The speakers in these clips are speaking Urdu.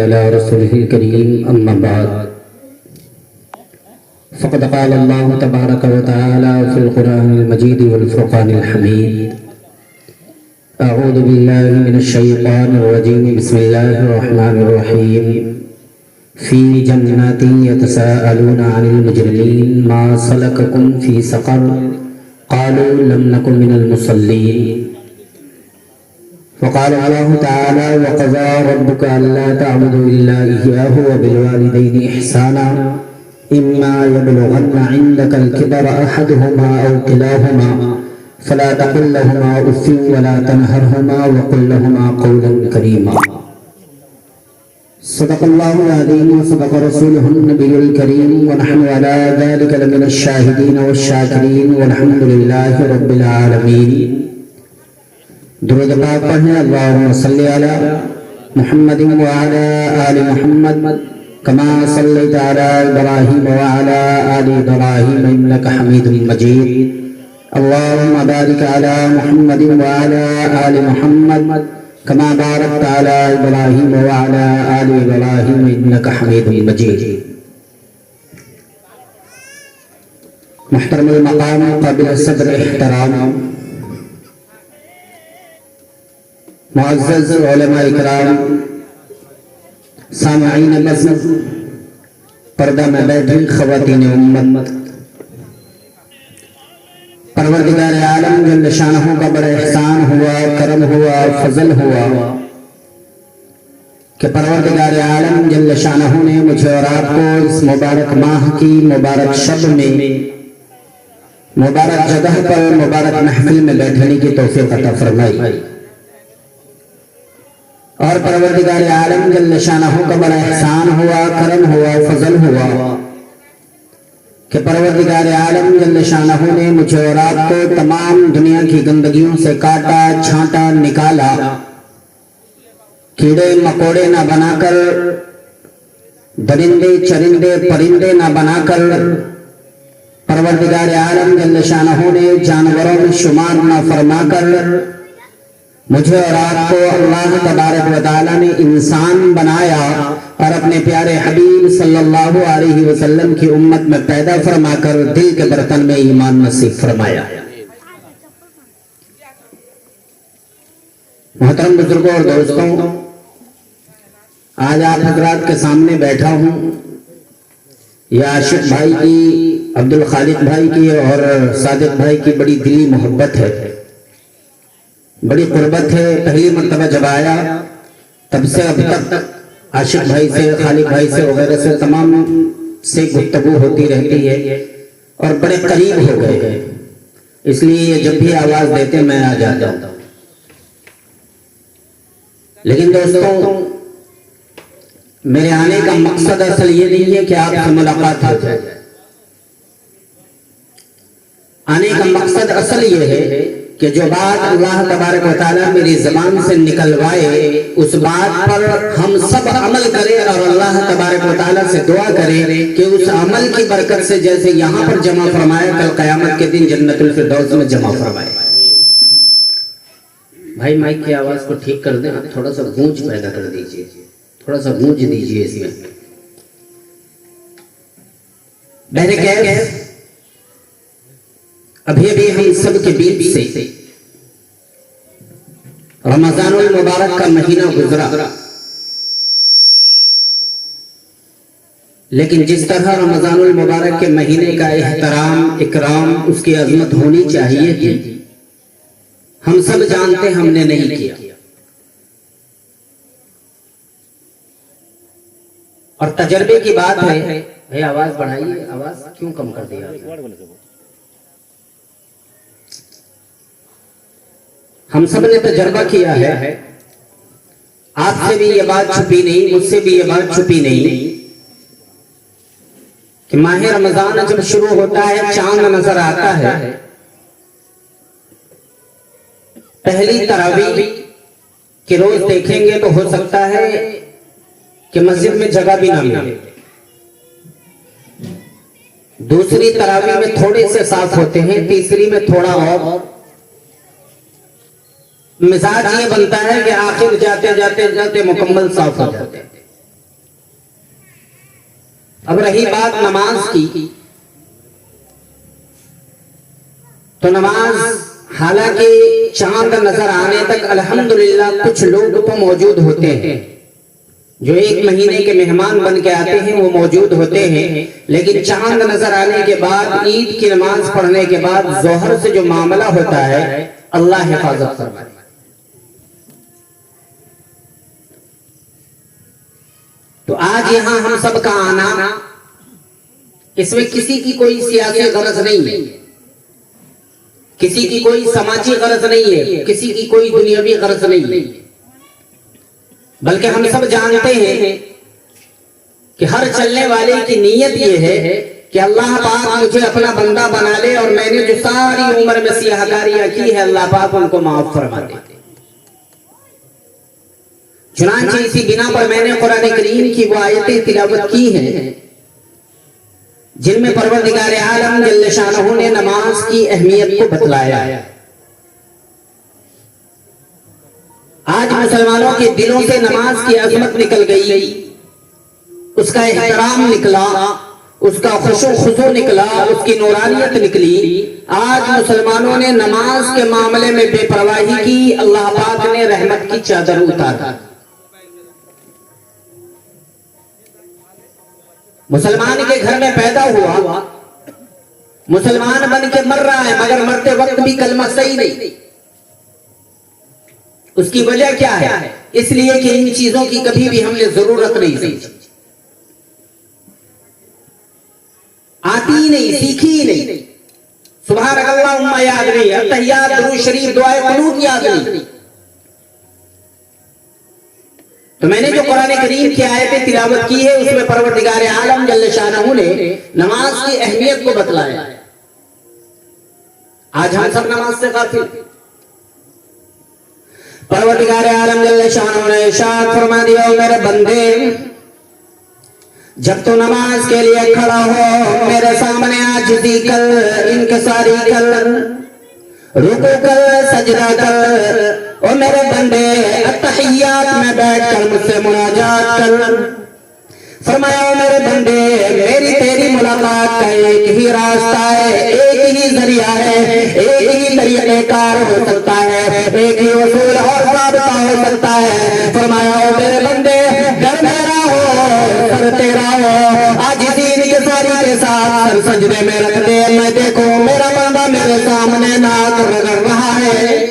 على رسوله الكريم أما بعد فقد قال الله تبارك وتعالى في القرآن المجيد والفرقان الحميد أعوذ بالله من الشيطان الرجيم بسم الله الرحمن الرحيم في جنات يتساءلون عن المجرمين ما سلككم في سقر قالوا لم نكن من المصلين وقال الله تعالى وقضى ربك ألا تعبدوا إلا إياه وبالوالدين إحسانا إما يبلغن عندك الكبر أحدهما أو كلاهما فلا تقل لهما أف ولا تنهرهما وقل لهما قولا كريما صدق الله العظيم وصدق رسوله النبي الكريم ونحن على ذلك لمن الشاهدين والشاكرين والحمد لله رب العالمين درود پاک پڑھیں اللہم صلی علی محمد وعلی آل محمد کما صلیت علی ابراہیم وعلی آل ابراہیم انک حمید مجید اللہم بارک علی محمد وعلی آل محمد کما بارکت علی ابراہیم وعلی آل ابراہیم انک حمید مجید محترم المقام قابل صدر احترام معزز علماء اکرام سامعین بزم پردہ میں بیٹھی خواتین امت پروردگار عالم جل شانہ کا بڑا احسان ہوا کرم ہوا فضل ہوا کہ پروردگار عالم جل شانہ نے مجھے اور آپ کو اس مبارک ماہ کی مبارک شب میں مبارک جگہ پر مبارک محفل میں بیٹھنے کی توفیق عطا فرمائی اور پروردگار عالم جل شانہ کا بڑا احسان ہوا کرم ہوا فضل ہوا کہ پروردگار عالم جل شانہ نے مجھے اور آپ کو تمام دنیا کی گندگیوں سے کاٹا چھانٹا نکالا کیڑے مکوڑے نہ بنا کر درندے چرندے پرندے نہ بنا کر پروردگار عالم جل شانہ نے جانوروں میں شمار نہ فرما کر مجھے اور آپ کو اللہ تبارک و تعالیٰ نے انسان بنایا اور اپنے پیارے حبیب صلی اللہ علیہ وسلم کی امت میں پیدا فرما کر دل کے برتن میں ایمان نصیب فرمایا محترم بزرگوں اور دوستوں آج آپ حضرات کے سامنے بیٹھا ہوں یہ عاشق بھائی کی عبدالخالق بھائی کی اور صادق بھائی کی بڑی دلی محبت ہے بڑی قربت ہے پہلی مرتبہ جب آیا تب سے اب تک عاشق بھائی سے خالق بھائی سے وغیرہ سے تمام سے گفتگو ہوتی رہتی ہے اور بڑے قریب ہو گئے اس لیے جب بھی آواز دیتے میں آ جاتا ہوں لیکن دوستوں میرے آنے کا مقصد اصل یہ نہیں ہے کہ آپ سے ملاقات ہو جائے آنے کا مقصد اصل یہ ہے کہ جو بات اللہ تبارک و تعالیٰ میری زبان سے نکلوائے اس بات پر ہم سب عمل کریں اور اللہ تبارک و تعالیٰ سے دعا کریں کہ اس عمل کی برکت سے جیسے یہاں پر جمع فرمائے کل قیامت کے دن جنت الفردوس میں جمع فرمائے بھائی مائک کی آواز کو ٹھیک کر دیں تھوڑا سا گونج پیدا کر دیجئے تھوڑا سا گونج دیجئے اس میں بہرکیف ابھی ہم سب کے بیچ سے رمضان المبارک کا مہینہ گزرا لیکن جس طرح رمضان المبارک کے مہینے کا احترام اکرام اس کی عظمت ہونی چاہیے تھی ہم سب جانتے ہم نے نہیں کیا اور تجربے کی بات ہے بھائی آواز بڑھائیے آواز کیوں کم کر دیا ہم سب نے تجربہ کیا ہے آپ سے بھی یہ بات چھپی نہیں مجھ سے بھی یہ بات چھپی نہیں کہ ماہ رمضان جب شروع ہوتا ہے چاند نظر آتا ہے پہلی تراویح کے روز دیکھیں گے تو ہو سکتا ہے کہ مسجد میں جگہ بھی نہ ملے دوسری تراویح میں تھوڑے سے صاف ہوتے ہیں تیسری میں تھوڑا اور مزاج یہ بنتا ہے کہ آخر جاتے جاتے جاتے مکمل صاف ہو جاتے ہیں اب رہی بات نماز کی، تو نماز حالانکہ چاند نظر آنے تک الحمدللہ کچھ لوگ تو موجود ہوتے ہیں، جو ایک مہینے کے مہمان بن کے آتے ہیں وہ موجود ہوتے ہیں، لیکن چاند نظر آنے کے بعد عید کی نماز پڑھنے کے بعد ظہر سے جو معاملہ ہوتا ہے اللہ حفاظت فرمائے۔ تو آج یہاں ہم سب کا آنا، اس میں کسی کی کوئی سیاسی غرض نہیں ہے، کسی کی کوئی سماجی غرض نہیں ہے، کسی کی کوئی دنیاوی غرض نہیں ہے، بلکہ ہم سب جانتے ہیں کہ ہر چلنے والے کی نیت یہ ہے کہ اللہ پاک مجھے اپنا بندہ بنا لے اور میں نے جو ساری عمر میں سیاہکاریاں کی ہے اللہ پاک ان کو معاف فرما دے۔ چنانچہ اسی بنا پر میں نے قرآن کریم کی وہ آیتیں تلاوت کی ہیں جن میں پروردگار عالم جل شانہ نے نماز کی اہمیت کو بتلایا ہے۔ آج مسلمانوں کے دلوں سے نماز کی عظمت نکل گئی، اس کا احترام نکلا، اس کا خشوع و خضوع نکلا، اس کی نورانیت نکلی۔ آج مسلمانوں نے نماز کے معاملے میں بے پرواہی کی، اللہ پاک نے رحمت کی چادر اتارا۔ مسلمان کے گھر میں پیدا ہوا، مسلمان بن کے مر رہا ہے، مگر مرتے وقت بھی کلمہ صحیح نہیں۔ اس کی وجہ کیا ہے؟ اس لیے کہ ان چیزوں کی کبھی بھی ہم نے ضرورت نہیں سمجھی، آتی ہی نہیں، سیکھی ہی نہیں۔ سبحان اللہ یاد نہیں، التحیات، درود شریف، دعائے قنوت یاد نہیں۔ تو میں نے جو قرآن کریم کی آیتیں تلاوت کی ہے اس میں پروردگار عالم جل شانہ نے نماز کی اہمیت کو بتلایا ہے۔ آج ہم سب نماز سے غافل۔ پروردگار عالم جل شانہ نے ارشاد فرما دیا، میرے بندے جب تو نماز کے لیے کھڑا ہو میرے سامنے عاجزی کر، انکساری کر، رکوع کر، سجدہ کر، اور میرے بندے التحیات میں بیٹھ کر مجھ سے مناجات کر۔ فرمایا میرے بندے میری تیری ملاقات کا ایک ہی راستہ ہے، ایک ہی ذریعہ ہے، ایک ہی طریقہ کار ہو سکتا ہے، ایک ہی اصول اور ضابطہ ہو سکتا ہے۔ فرمایا میرے بندے گھر میرا ہو، سر تیرا ہو، عاجزی انکساری کے ساتھ سر سجدے میں رکھ دے، میں دیکھوں میرا بندہ میرے سامنے ناک رگڑ رہا ہے۔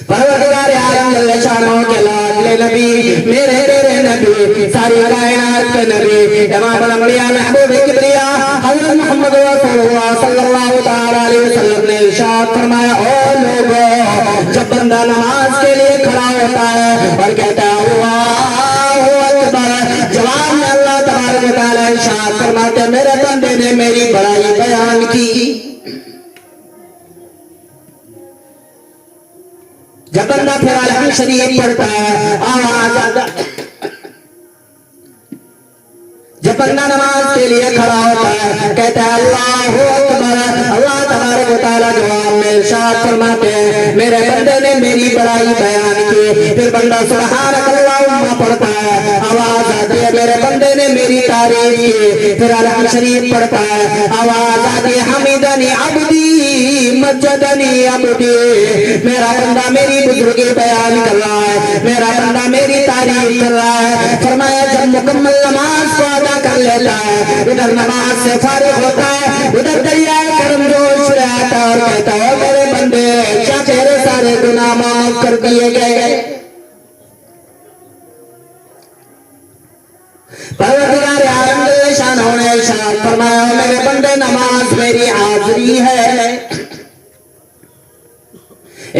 پروردگار عالم جل شانہ کے لاڈلے نبی، میرے تیرے نبی، ساری کائنات کے نبی، امام الانبیاء محبوب کبریا حضرت محمد رسول اللہ صلی اللہ علیہ وسلم نے ارشاد فرمایا، او لوگو جب بندہ نماز کے لیے کھڑا ہوتا ہے اور کہتا ہے اللہ اکبر، جواب میں اللہ تبارک و تعالی ارشاد فرماتے میرے بندے نے میری بڑائی بیان کی۔ جب بندہ پھر الحمد شریف پڑھتا ہے، آواز آتا ہے، جب بندہ نماز کے لیے کھڑا ہوتا ہے کہتا ہے اللہ اکبر، اللہ تبارک و تعالیٰ جواب میں ارشاد فرماتے ہیں میرے بندے نے میری بڑائی بیان کی۔ پھر بندہ سبحانک اللہم پڑھتا ہے، آواز آتی ہے میرے بندے نے میری تعریف کی۔ پھر الحمد شریف پڑھتا ہے، آواز آتی ہے حمیدنی عبدی مجدنی عبدی، میرا بندہ میری بزرگی بیان کر رہا ہے، میرا بندہ میری تعریف کر رہا ہے۔ فرمایا جب مکمل نماز کو ادا کر لیتا ہے، ادھر نماز سے فارغ ہوتا ہے، ادھر دریائے کرم جوش میں آتا اور کہتا ہے میرے بندے کیا تیرے سارے گناہ معاف کر دیے گئے؟ پروردگار عالم جل شانہ نے ارشاد فرمایا میرے بندے نماز میری حاضری ہے۔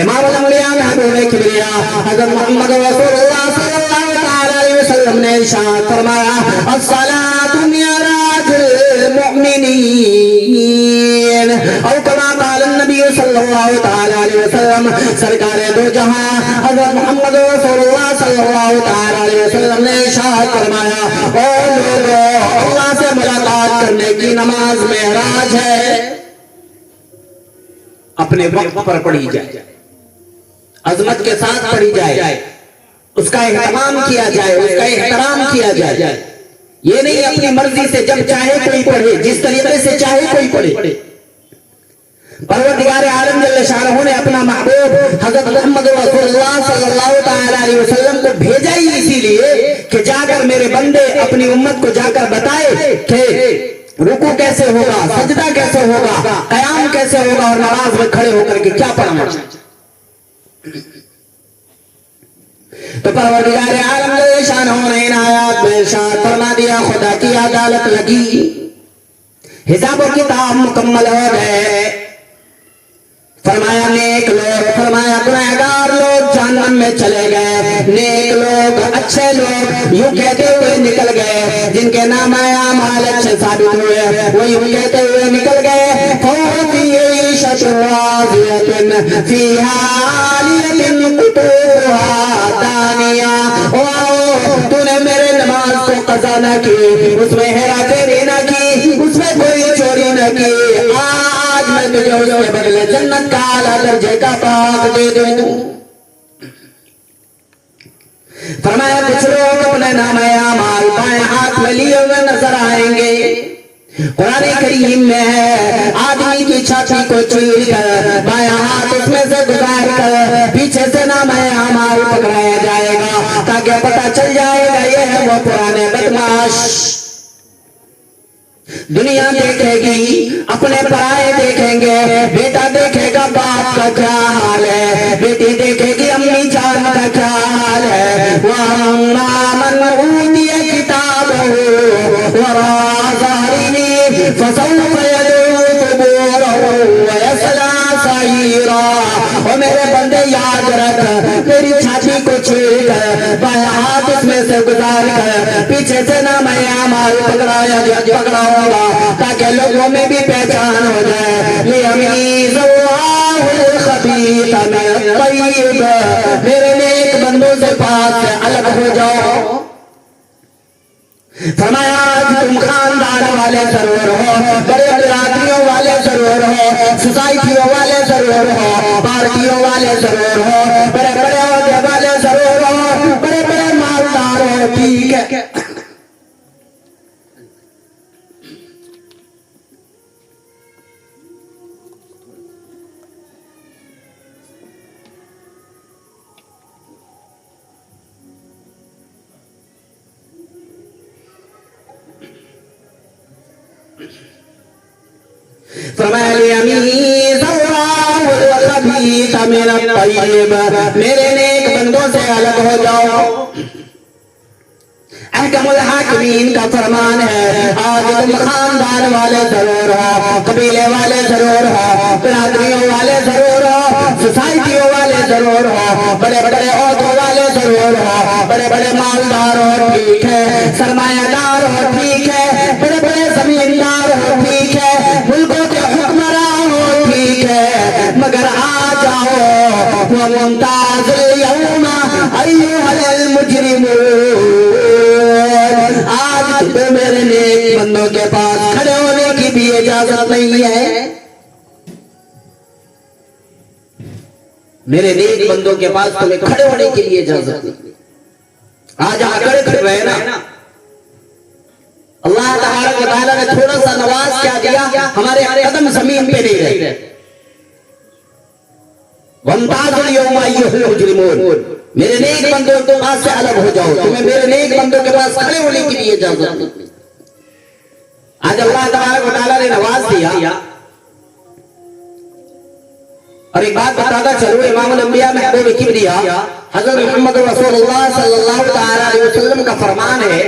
امام الانبیاء محبوب کبریا حضرت محمد رسول اللہ صلی اللہ علیہ وسلم نے ارشاد فرمایا الصلاۃ معراج المؤمنین، اور کما قال النبی صلی اللہ علیہ وسلم، سرکار دو جہاں حضرت محمد رسول اللہ صلی اللہ علیہ وسلم نے ارشاد فرمایا او لوگو اللہ سے ملاقات کرنے کی نماز معراج ہے، اپنے وقت پر پڑھی جائے، عظمت کے ساتھ پڑھی جائے، اس کا اہتمام کیا جائے، اس کا احترام کیا جائے. یہ نہیں اپنی مرضی سے جب چاہے کوئی پڑھے، جس طریقے سے چاہے کوئی پڑھے. پروردگار عالم جل شانہ نے اپنا محبوب حضرت محمد رسول اللہ صلی اللہ تعالی علیہ وسلم کو بھیجا ہی اسی لیے کہ جا کر میرے بندے اپنی امت کو جا کر بتائے کہ رکوع کیسے ہوگا، سجدہ کیسے ہوگا، قیام کیسے ہوگا، اور نماز میں کھڑے ہو کر کے کیا پڑھنا. تو پروردگار عالم جل شانہ نے ان آیات میں ارشاد فرما دیا خدا کی عدالت لگی، حساب و کتاب مکمل ہو گئے. فرمایا نیک لوگ، فرمایا گنہگار لوگ جہنم میں چلے گئے، نیک لوگ اچھے لوگ یوں کہتے ہوئے نکل گئے، جن کے نام اعمال اچھے ثابت ہوئے وہ یوں کہتے ہوئے نکل گئے فَهُمْ فِي عِيشَةٍ رَاضِيَةٍ فِيهَا عَالِيَةٍ قُطُوفُهَا دَانِيَةٌ. تو نے میرے نماز کو قضا نہ کی، اس میں ہیرا پھیری نہ کی، اس میں کوئی چوری نہ کی، آج میں تجھے اس کے بدلے جنت کا اعلیٰ درجے کا باغ دے دوں. فرمایا کچھ لوگ اپنے نام اعمال بائیں ہاتھ میں لیے ہوئے نظر آئیں گے. قرآن کریم میں ہے آدمی کی چھاتی کو چیر کر بائیں ہاتھ اس میں سے گزار کر پیچھے سے نام اعمال پکڑایا جائے گا تاکہ پتہ چل جائے گا یہ ہے وہ پرانے بدماش. دنیا دیکھے گی، اپنے پرائے دیکھیں گے، بیٹا دیکھے گا باپ کا کیا حال ہے، بیٹی دیکھے گی امی جان کا کیا حال ہے. وَأَمَّا مَنْ أُوتِيَ كِتَابَهُ وَرَاءَ ظَهْرِهِ فَسَوْفَ يَدْعُو ثُبُورًا وَيَصْلَىٰ سَعِيرًا. اور میرے بندے یاد رکھ، میری چھاتی کو چھیر کر بائیں ہاتھ اس میں سے گزار کر پیچھے سے نام اعمال پکڑا ہوگا تاکہ لوگوں میں بھی پہچان ہو جائے. لِيَمِيزَ اللَّهُ الْخَبِيثَ مِنَ الطَّيِّبِ. میرے نیک بندوں سے پاک سے الگ ہو جاؤ. فرمایا آج تم خاندان والے ضرور ہو، بڑے برادریوں والے ضرور ہو، سوسائٹیوں والے ضرور ہو، پارٹیوں والے ضرور ہو، بڑے بڑے عہدے والے ضرور ہو، بڑے بڑے مالدار ہو، ٹھیک ہے. فرمایا لِيَمِيزَ اللَّهُ الْخَبِيثَ مِنَ الطَّيِّبِ. میرے نیک بندوں سے الگ ہو جاؤ. احکم الحاکمین کا فرمان ہے آج تم خاندان والے ضرور ہو، قبیلے والے ضرور ہو، برادریوں والے ضرور ہو، سوسائٹیوں والے ضرور ہو، بڑے بڑے عہدوں والے ضرور ہو، بڑے بڑے مالدار ہو ٹھیک ہے، سرمایہ دار ہو ٹھیک ہے، بڑے بڑے زمیندار ہو ٹھیک ہے، ملکوں کے حکمران ہو ٹھیک ہے، مگر آ جاؤ وَمُمْتَازُ الْيَوْمَ أَيُّهَا الْمُجْرِمُونَ. آج تمہیں میرے نیک بندوں کے پاس کھڑے ہونے کی بھی اجازت نہیں ہے. میرے نیک بندوں کے پاس تمہیں کھڑے ہونے کے لیے اجازت نہیں. آج آکڑے پھر رہے نا. اللہ تبارک و تعالیٰ نے تھوڑا سا نواز کیا دیا، ہمارے قدم زمین پہ نہیں رہے. وَامْتَازُ الْيَوْمَ أَيُّهَا الْمُجْرِمُونَ. میرے نیک بندوں کے پاس سے الگ ہو جاؤ، تمہیں میرے نیک بندوں کے پاس کھڑے ہونے کے لیے اجازت نہیں. آج اللہ تبارک و تعالیٰ نے نواز دیا. اور ایک بات بتاتا چلو، امام الانبیاء محبوب کبریا حضرت محمد رسول اللہ صلی اللہ تعالی علیہ وسلم کا فرمان ہے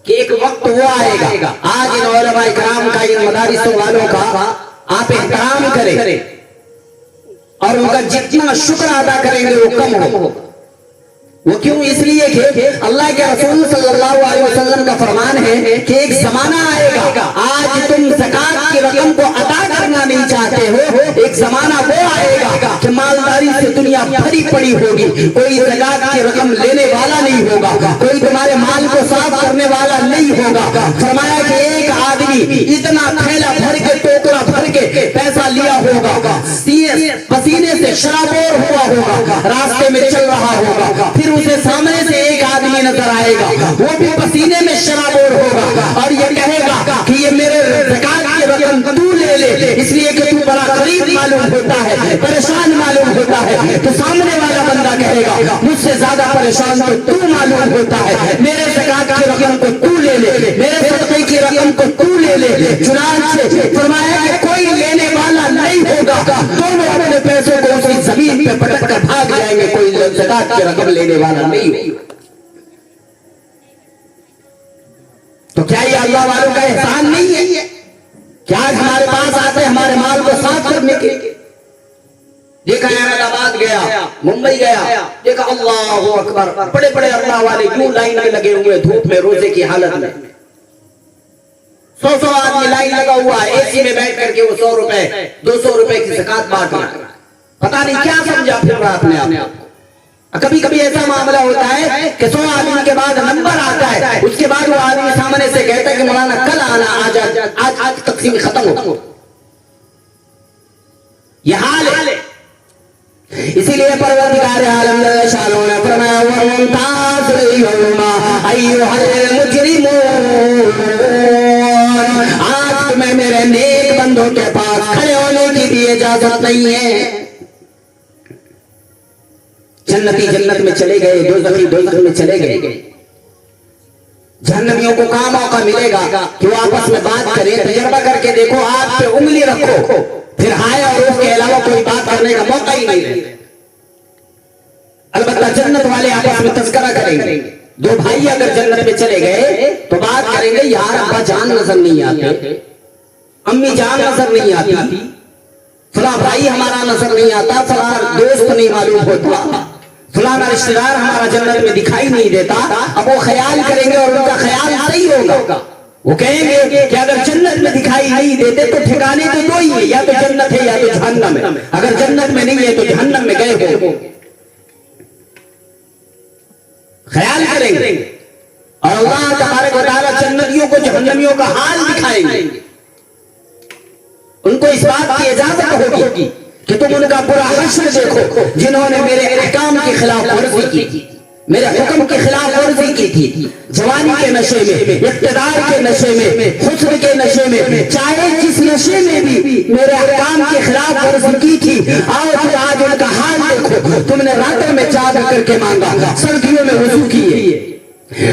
کہ ایک وقت وہ آئے گا، آج ان علماء کرام کا، ان مدارس والوں کا آپ احترام کریں اور ان کا جتنا شکر ادا کریں گے وہ کم ہو. وہ کیوں؟ اس لیے کہ اللہ کے رسول صلی اللہ علیہ وسلم کا فرمان ہے کہ ایک زمانہ آئے گا، آج تم زکات کی رقم کو ادا کرنا نہیں چاہتے ہو، ایک زمانہ وہ آئے گا کہ مالداری سے دنیا بھری پڑی ہوگی، کوئی زکات کی رقم لینے والا نہیں ہوگا، کوئی تمہارے مال کو صاف کرنے والا نہیں ہوگا. فرمایا کہ ایک آدمی اتنا تھیلا بھر کے، ٹوکرا بھر کے پیسہ لیا ہوگا، پسینے سے شرابور ہوا ہوگا، راستے میں چل رہا ہوگا، پھر اسے نظر آئے گا، وہ بھی پسینے میں شرابور ہوگا اور یہ کہے گا کہ یہ میرے زکات کی رقم تو لے لے، اس لیے کہ تو بڑا غریب معلوم ہوتا ہے، پریشان معلوم ہوتا ہے۔ تو سامنے والا بندہ کہے گا مجھ سے زیادہ پریشان تو معلوم ہوتا ہے، میرے زکات کی رقم کو تو لے لے، میرے صدقے کی رقم کو تو لے لے۔ چنانچہ فرمایا کہ کوئی لینے والا نہیں ہوگا، دونوں اپنے پیسوں کو اسی زمین پہ پٹک کر بھاگ جائیں گے، کوئی زکات کی رقم لینے والا نہیں ہوگا۔ تو کیا یہ اللہ والوں کا احسان نہیں ہے؟ کیا آج ہمارے پاس آتے ہمارے مال کو صاف کرنے کے؟ دیکھا احمد آباد گیا، ممبئی گیا، دیکھا اللہ اکبر، بڑے بڑے اللہ والے کیوں لائن میں لگے ہوئے دھوپ میں روزے کی حالت میں، 100 آدمی لائن لگا ہوا ہے، اے سی میں بیٹھ کر کے وہ 100 روپے 200 روپے کی زکات بانٹ رہا ہے، پتہ نہیں کیا سمجھا پھر رہا اپنے آپ کو۔ کبھی کبھی ایسا معاملہ ہوتا ہے کہ 100 آدمی کے بعد نمبر آتا ہے، اس کے بعد وہ آدمی سامنے سے کہتا ہے کہ مولانا کل آنا، آج تقسیم ختم ہو۔ یہ حال ہے، اسی لیے پروردگار عالم جل شانہ نے فرمایا وَامْتَازُوا الْيَوْمَ أَيُّهَا الْمُجْرِمُونَ، آج تمہیں میرے نیک بندوں کے پاس کھڑے ہونے کی بھی اجازت نہیں ہے۔ جنتی جنت میں چلے گئے، دوزخی دوزخ میں چلے گئے۔ جہنمیوں کو کہاں موقع ملے گا کہ وہ آپس میں بات کریں؟ تجربہ کر کے دیکھو، آپ پہ انگلی رکھو، پھر ہائے اور اس کے علاوہ کوئی بات کرنے کا موقع ہی نہیں رہتا۔ البتہ جنت والے آپس میں تذکرہ کریں گے، دو بھائی اگر جنت میں چلے گئے تو بات کریں گے، یار ابا جان نظر نہیں آتے، امی جان نظر نہیں آتی، فلاں بھائی ہمارا نظر نہیں آتا، فلاں دوست نہیں معلوم ہوتا، فلانا رشتہ دار ہمارا جنت میں دکھائی نہیں دیتا۔ اب وہ خیال کریں گے اور ان کا خیال صحیح ہوگا، وہ کہیں گے کہ اگر جنت میں دکھائی نہیں دیتے تو ٹھکانے تو دو ہی ہے، یا تو جنت ہے یا تو جہنم ہے، اگر جنت میں نہیں ہے تو جہنم میں گئے ہو، خیال کریں گے۔ اور اللہ تبارک و تعالیٰ جنتیوں کو جہنمیوں کا حال دکھائیں گے، ان کو اس بات کی اجازت ہوگی کہ تم ان کا برا حشر دیکھو جنہوں نے میرے احکام کی خلاف ورزی کی تھی، میرے حکم کی خلاف ورزی کی تھی، جوانی کے نشے میں، اقتدار کے نشے میں، حسن کے نشے میں، چاہے جس نشے میں بھی میرے احکام کی خلاف ورزی کی تھی، آؤ پھر آج ان کا حال دیکھو، تم نے راتوں میں چادر کر کے مانگا، سردیوں میں وضو کیے۔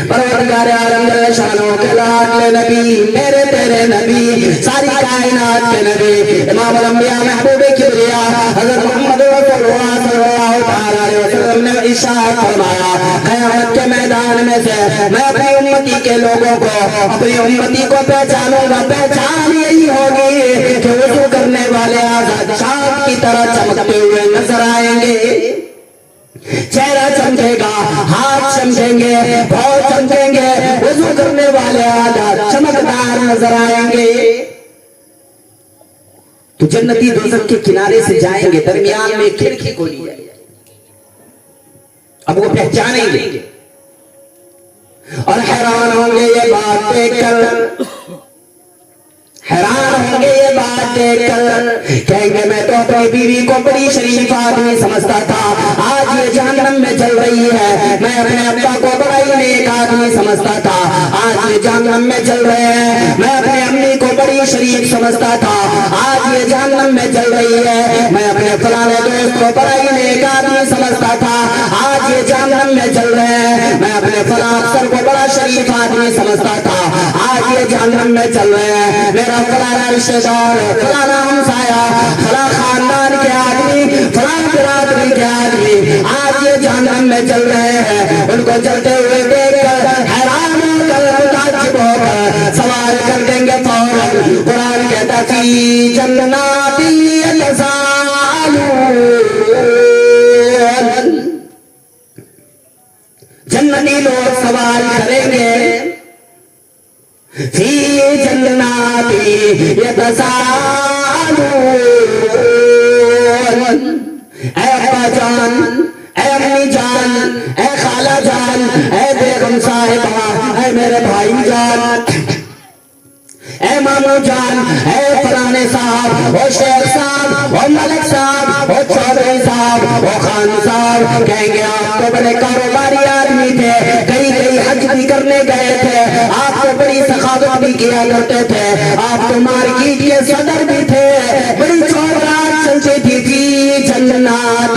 پروردگار عالم جل شانہ کے لاڈلے نبی، میرے تیرے نبی، ساری کائنات کے نبی، امام الانبیاء محبوب کبریا حضرت محمد رسول اللہ صلی اللہ علیہ وسلم نے ارشاد فرمایا، قیامت کے میدان میں سے میں اپنی امتی کے لوگوں کو، اپنی امتی کو پہچانوں گا، پہچان یہی ہوگی کہ وضو کرنے والے آزاد چاند کی طرح چمکتے ہوئے نظر آئیں گے، چہرہ چمکے گا، ہاتھ چمکیں گے، پاؤں چمکیں گے، وضو کرنے والے آدھا چمکدار نظر آئیں گے۔ تو جنتی دوزخ کے کنارے سے جائیں گے، درمیان میں کھڑکی کھولی جائے گی، اب وہ پہچانیں گے اور حیران ہوں گے یہ بات دیکھ کر، حیران ہوں گے یہ بات دیکھ کر، کہیں گے میں تو اپنی بیوی کو بڑی شریف آدمی سمجھتا تھا، آج یہ جہنم میں چل رہی ہے، میں اپنے ابا کو بڑا ہی نیک آدمی سمجھتا تھا، آج یہ جہنم میں چل رہے ہیں، میں اپنے امی کو بڑی شریف سمجھتا تھا، آج یہ جہنم میں چل رہی ہے، میں اپنے فلانے دوست کو بڑا ہی نیک آدمی سمجھتا تھا، آج یہ جہنم میں چل رہے ہیں، میں اپنے فلاں افسر کو بڑا شریف آدمی سمجھتا تھا، آج یہ جہنم میں چل رہے ہیں، میرا فلانا رشتہ دار، فلانا ہمسایا، فلاں خاندان کے آدمی، فلاں برادری کے آدمی آج یہ جہنم میں چل رہے ہیں، ان کو چلتے ہوئے دیکھ کر حیران ہو کر، متعجب ہو کر سوال کر دیں گے فوراً، قرآن کہتا فی جنات یتساءلون، جنتی لوگ سوال کریں گے، فی جنات یتساءلون، اے ابا جان، اے امی جان، اے خالہ جان، اے بیگم صاحبہ، اے میرے بھائی جان، اے مامو جان، اے فلانے صاحب، او شیخ صاحب، او ملک صاحب، او چودھری صاحب، او خان صاحب، کہیں گے آپ تو بڑے کاروباری آدمی تھے، کئی کرنے گئے تھے. آپ تو بڑی سخاوت بھی کیا کرتے تھے, آپ تو مارکیٹ کے صدر بھی تھے. بڑی چوڑات چلتی تھی فی جنات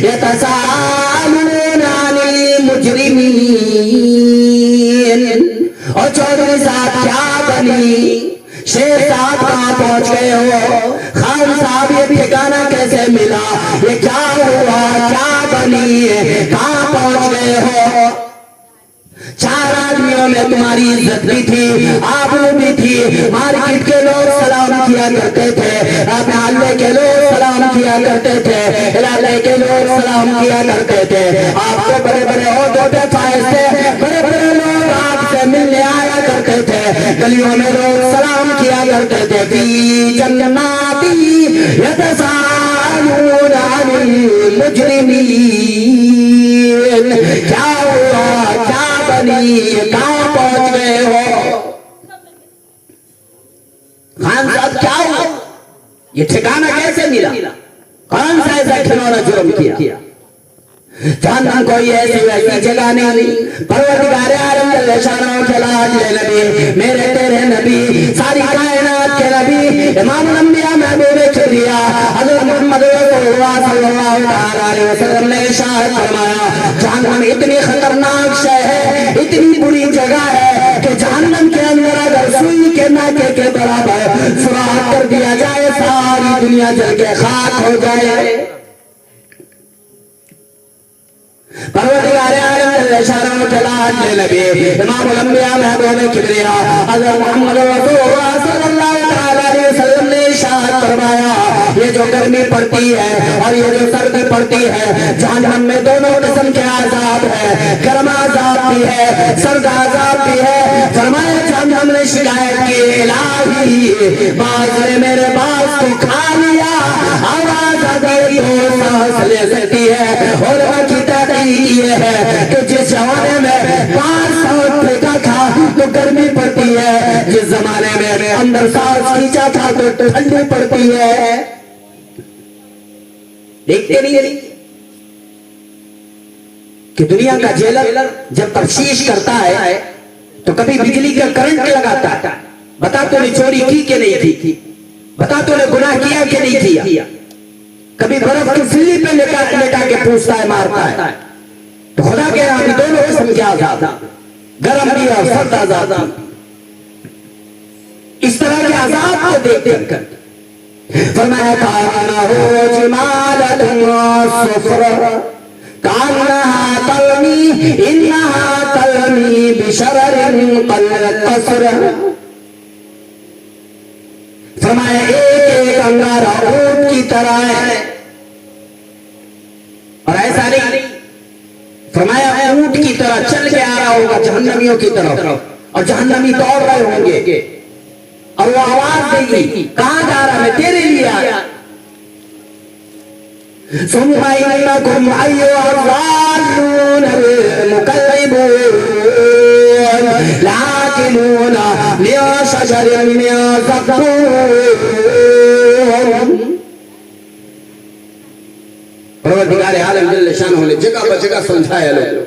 یتساءلون عن المجرمین. اور چودھری صاحب کیا بنی, شیر صاحب کہاں پہنچ گئے ہو, خان صاحب یہ ٹھکانہ کیسے ملا, یہ کیا ہوا, کیا بنی, کہاں پہنچ گئے ہو. 4 آدمیوں میں تمہاری عزت بھی تھی, آبرو بھی تھی. مارکیٹ کے لوگ سلام کیا کرتے تھے, محلے کے لوگ سلام کیا کرتے تھے, علاقے کے لوگ سلام کیا کرتے تھے. آپ کو بڑے بڑے عہدوں پہ فائز تھے, بڑے بڑے لوگ آپ سے ملنے آیا کرتے تھے, گلیوں میں لوگ سلام کیا کرتے تھے. فی جنات یتساءلون عن المجرمین. کیا ہوا, کیا بنی, کہاں پہنچ گئے ہو. خان صاحب کیا ہوا, یہ ٹھکانہ کیسے ملا, کون سا ایسا کھلونا جرم کیا. جہنم کوئی ایسی ویسی جگہ نہیں. پروردگار عالم جل شانہ کے لاج نبی, میرے تیرے نبی, ساری کائنات کے نبی, امام الانبیاء محبوب کبریا حضرت محمد رسول اللہ صلی اللہ علیہ وسلم نے ارشاد فرمایا, جہنم اتنی خطرناک شے ہے, اتنی بری جگہ ہے کہ جہنم کے اندر اگر سوئی کے ناکے کے برابر سوراخ کر دیا جائے, ساری دنیا جل کے خاک ہو جائے. پروردگار عالم جل شانہ کے لاج نبی, امام الانبیاء محبوب کبریا حضرت محمد رسول اللہ صلی اللہ علیہ وسلم نے ارشاد فرمایا, یہ جو گرمی پڑتی ہے اور یہ جو سردی پڑتی ہے, جہنم میں دونوں قسم کے عذاب ہے, گرم عذاب بھی ہے, سرد عذاب بھی ہے. فرمایا جہنم نے شکایت کی, الہی باز نے میرے باز کو کھا لیا, آواز آگئی ہو سانس لے سکتی ہے. اور باقی یہ ہے کہ جس زمانے میں 500 ٹھیکا تھا تو گرمی پڑتی ہے, جس زمانے میں اندر سانس کھینچا تھا تو ٹھنڈی پڑتی ہے. دیکھتے نہیں کہ دنیا کا جیلر جب تفتیش کرتا ہے تو کبھی بجلی کا کرنٹ لگاتا ہے, بتا تو نے چوری کی کہ نہیں کی, بتا تو نے گناہ کیا کہ نہیں کیا. کبھی برف کی سلی پہ لٹا کے پوچھتا ہے, مارتا ہے. تو خدا کے یہاں بھی دونوں قسم کے عذاب, گرم بھی اور سرد عذاب. اس طرح کے عذاب کو دیکھ کر فرمایا کانہو جمالۃ صفر کانہا ترمی انہا ترمی بشرر قصر. فرمایا ایک انگارہ اونٹ کی طرح ہے, اور ایسا نہیں, فرمایا اونٹ کی طرح چل کے آ رہا ہوگا جہنمیوں کی طرف, اور جہنمی دوڑ رہے ہوں گے, اور وہ آواز دے گی, کہاں جا رہا, میں تیرے لیے آیا. ثم انکم ایھا الضالون المکذبون لاکلون من شجر من زقوم. پروردگار عالم جل شانہ نے جگہ بہ جگہ سمجھایا لوگوں,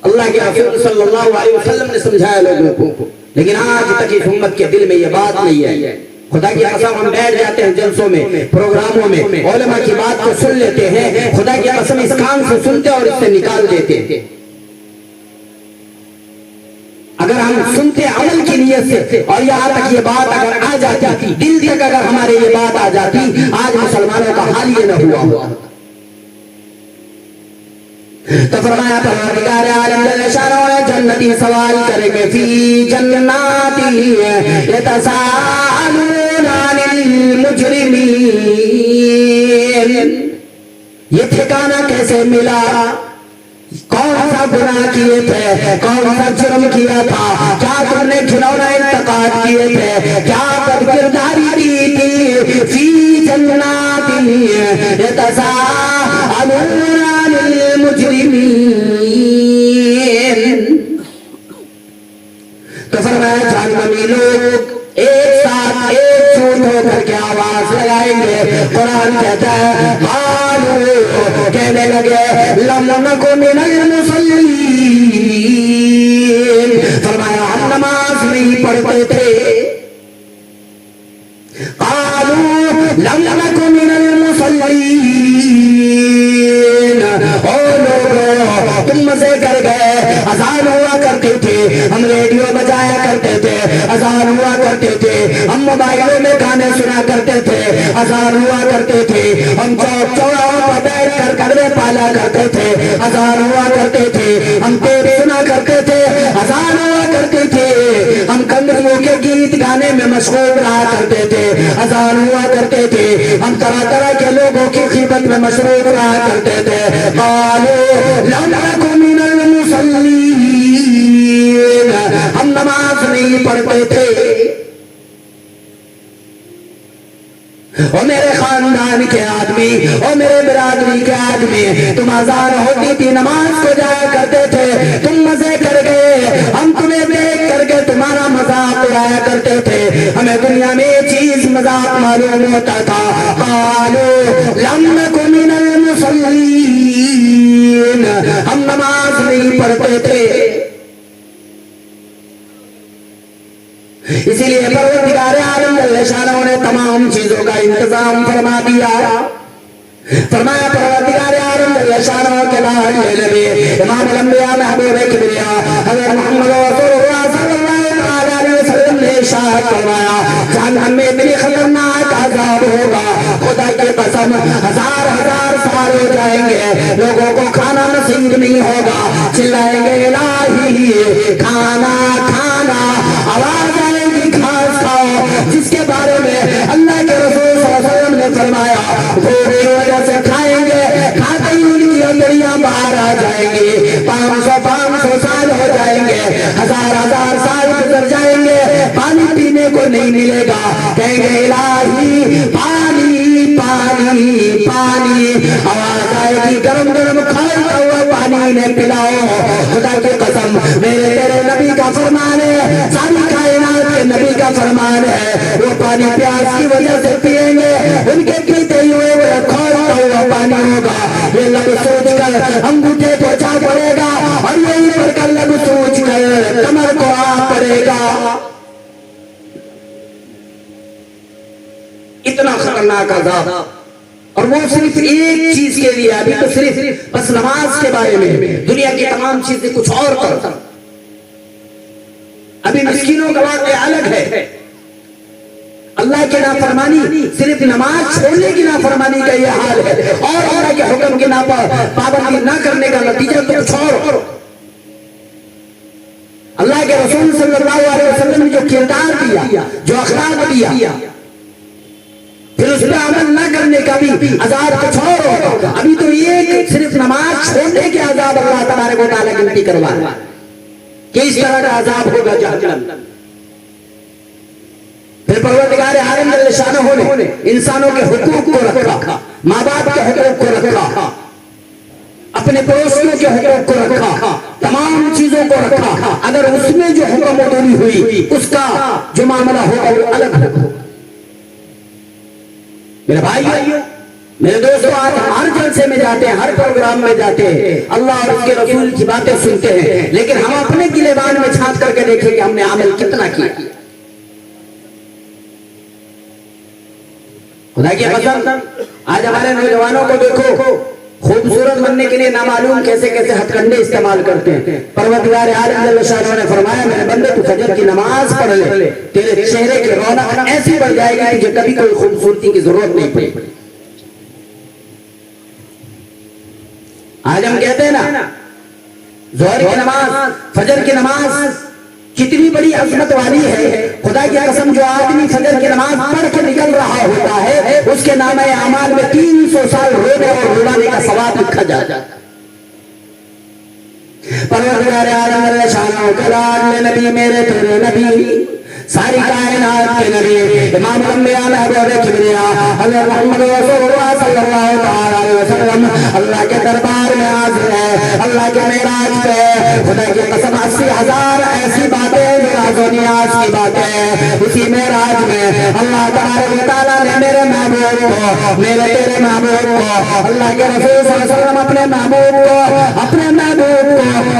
اللہ کے رسول صلی اللہ علیہ وسلم نے سمجھایا لوگوں کو, لیکن آج تک اس امت کے دل میں یہ بات نہیں ہے. خدا کی قسم ہم بیٹھ جاتے ہیں جلسوں میں, پروگراموں میں, علماء کی بات کو سن لیتے ہیں, خدا کی قسم اس کان سے سنتے اور اس سے نکال دیتے ہیں. اگر ہم سنتے عمل کی نیت سے, اور یہاں تک یہ بات اگر آ جاتی, دل تک اگر ہمارے یہ بات آ جاتی, آج مسلمانوں کا حال یہ نہ ہوا. تو فرمایا پروردگار عالم جل شانہ نے جنتی سوال کریں گے, فی جنات یتساءلون عن المجرمین. یہ ٹھکانہ کیسے ملا, کون سا گناہ کیے تھے, کون سا جرم کیا تھا, کیا تم نے کھلونا انتقاد کیے تھے, کیا بد کرداری کی تھی. فی جنات یتساءلون عن المجرمین. تو فرمایا جہنمی لوگ ایک ساتھ ایک جھوٹ ہو کر کے آواز لگائیں گے. قرآن کہتا ہے کہنے لگے لم نک من المصلین, تم مزے کر گئے. اذان ہوا کرتی تھی, ہم ریڈیو بجایا کرتے تھے. اذان ہوا کرتے تھے, ہم موبائلوں میں گانے سنا کرتے تھے. اذان ہوا کرتے تھے, ہم چوک چوراہوں پر بیٹھ کر کڑوے پالا کرتے تھے. اذان ہوا کرتے تھے, ہم ٹیپ سنا کرتے تھے. اذان ہوا کرتے تھے, ہم کنگریوں کے گیت گانے میں مشغول رہا کرتے تھے. اذان ہوا کرتے تھے, ہم طرح طرح کے لوگوں کی خدمت میں مشغول رہا کرتے تھے. قالوا لم نكن من المصلين, ہم نماز نہیں پڑھتے تھے. او میرے خاندان کے آدمی, او میرے برادری کے آدمی, تم اذان ہوتی تھی نماز کو جایا کرتے تھے. تم مزے کر گئے, ہم تمہیں دیکھ کر کے تمہارا مذاق اڑایا کرتے تھے. ہمیں دنیا میں یہ چیز مذاق معلوم ہوتا تھا. قالوا لم نكن من المصلين, ہم نماز نہیں پڑھتے تھے. اسی لیے پروردگار عالم جل شانہ نے تمام چیزوں کا انتظام فرما دیا. فرمایا پروردگار عالم جل شانہ کے لاڈلے نبی امام الانبیاء محبوب کبریا حضرت محمد رسول اللہ صلی اللہ علیہ وسلم نے ارشاد فرمایا, جہنم میں اتنی خطرناک عذاب ہوگا, خدا کی قسم ہزار ہزار سال ہو جائیں گے, لوگوں کو کھانا نصیب نہیں ہوگا. چلائیں گے الہی کھانا کھانا, آواز آئے گی گھاس کھاؤ, جس کے بارے میں اللہ کے رسول صلی اللہ علیہ وسلم نے فرمایا وہ کی وجہ سے کھائیں گے, کھاتے ہی ان کی اندریاں باہر آ جائیں گی. 500 سال ہو جائیں گے, ہزار سال گزر جائیں گے, پانی پینے کو نہیں ملے گا. کہیں گے الہی پانی پانی پانی, آواز آئے گی گرم گرم کھولتا ہوا پانی انہیں پلاؤ. خدا کی قسم میرے تیرے نبی کا فرمان ہے, ساری کائنات کے نبی کا فرمان ہے, وہ پانی پیاس کی وجہ سے پیئیں گے, ان کے پیتے ہی ہوئے وہ کھولتا ہوا پانی ہوگا. یہ لب سوچ کر انگوٹھے کو جا پڑے گا, اور یہی پر کر لب سوچ کر کمر کو آ پڑے گا. اتنا خطرناک عذاب, اور وہ صرف ایک چیز کے لیے. ابھی تو صرف بس نماز کے بارے میں, دنیا کی تمام چیزیں کچھ اور کرتا. ابھی مسکینوں کا واقعہ الگ ہے. اللہ کی نافرمانی, صرف نماز چھوڑنے کی نافرمانی کا یہ حال ہے, اور اللہ کے حکم کی پابندی نہ کرنے کا نتیجہ تو کچھ اور. اللہ کے رسول صلی اللہ علیہ وسلم نے جو کردار دیا, جو اخلاق دیا, پھر اس پہ عمل نہ کرنے کا بھی عذاب کچھ اور ہوگا. ابھی تو یہ صرف نماز چھوڑنے کے عذاب اللہ تبارک و تعالیٰ گنتی کروا رہا ہے کہ اس طرح کا عذاب ہوگا جہنم. پھر پروردگار عالم جل شانہ نے انسانوں کے حقوق کو رکھا, ماں باپ کے حقوق کو رکھا, اپنے پڑوسیوں کے حقوق کو رکھا, تمام چیزوں کو رکھا. اگر اس میں جو حکم عدولی ہوئی, اس کا جو معاملہ ہوگا وہ الگ ہوگا. میرے بھائیو, میرے دوستو, آج ہر جلسے میں جاتے ہیں, ہر پروگرام میں جاتے ہیں, اللہ اور اس کے رسول کی باتیں سنتے ہیں, لیکن ہم اپنے گلیبان میں چھانٹ کر کے دیکھیں کہ ہم نے عمل کتنا کیا. خدا کی قسم آج ہمارے نوجوانوں کو دیکھو, خوبصورت بننے کے لیے نامعلوم کیسے کیسے ہتھ کنڈے استعمال کرتے ہیں. پروردگار عالم جل شانہ نے فرمایا میرے بندے تو فجر کی نماز پڑھ لے, تیرے چہرے کی رونق ایسی بڑھ جائے گی کہ کبھی کوئی خوبصورتی کی ضرورت نہیں پڑے. آج ہم کہتے ہیں نا ظہر کی نماز, فجر کی نماز کتنی بڑی عظمت والی ہے. خدا کی قسم جو آدمی فجر کی نماز پڑھ کے نکل رہا ہوتا ہے, اس کے نامہ اعمال میں 300 سال رونے اور رلانے کا ثواب لکھا جاتا ہے. پروردگار عالم جل شانہ کے لاڈلے نبی, میرے تیرے نبی, ساری کائنات کے نبی, امام الانبیاء محبوب کبریا حضرت محمد رسول اللہ صلی اللہ علیہ وسلم اللہ کے دربار میں حاضر ہے, اللہ کے معراج پہ. خدا کی قسم 80,000 ایسی باتیں نیاز و نیاز کی باتیں. اسی معراج میں اللہ تبارک و تعالیٰ نے میرے محبوب کو, میرے تیرے محبوب کو, اللہ کے رسول صلی اللہ علیہ وسلم اپنے محبوب کو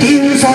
300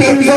300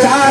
4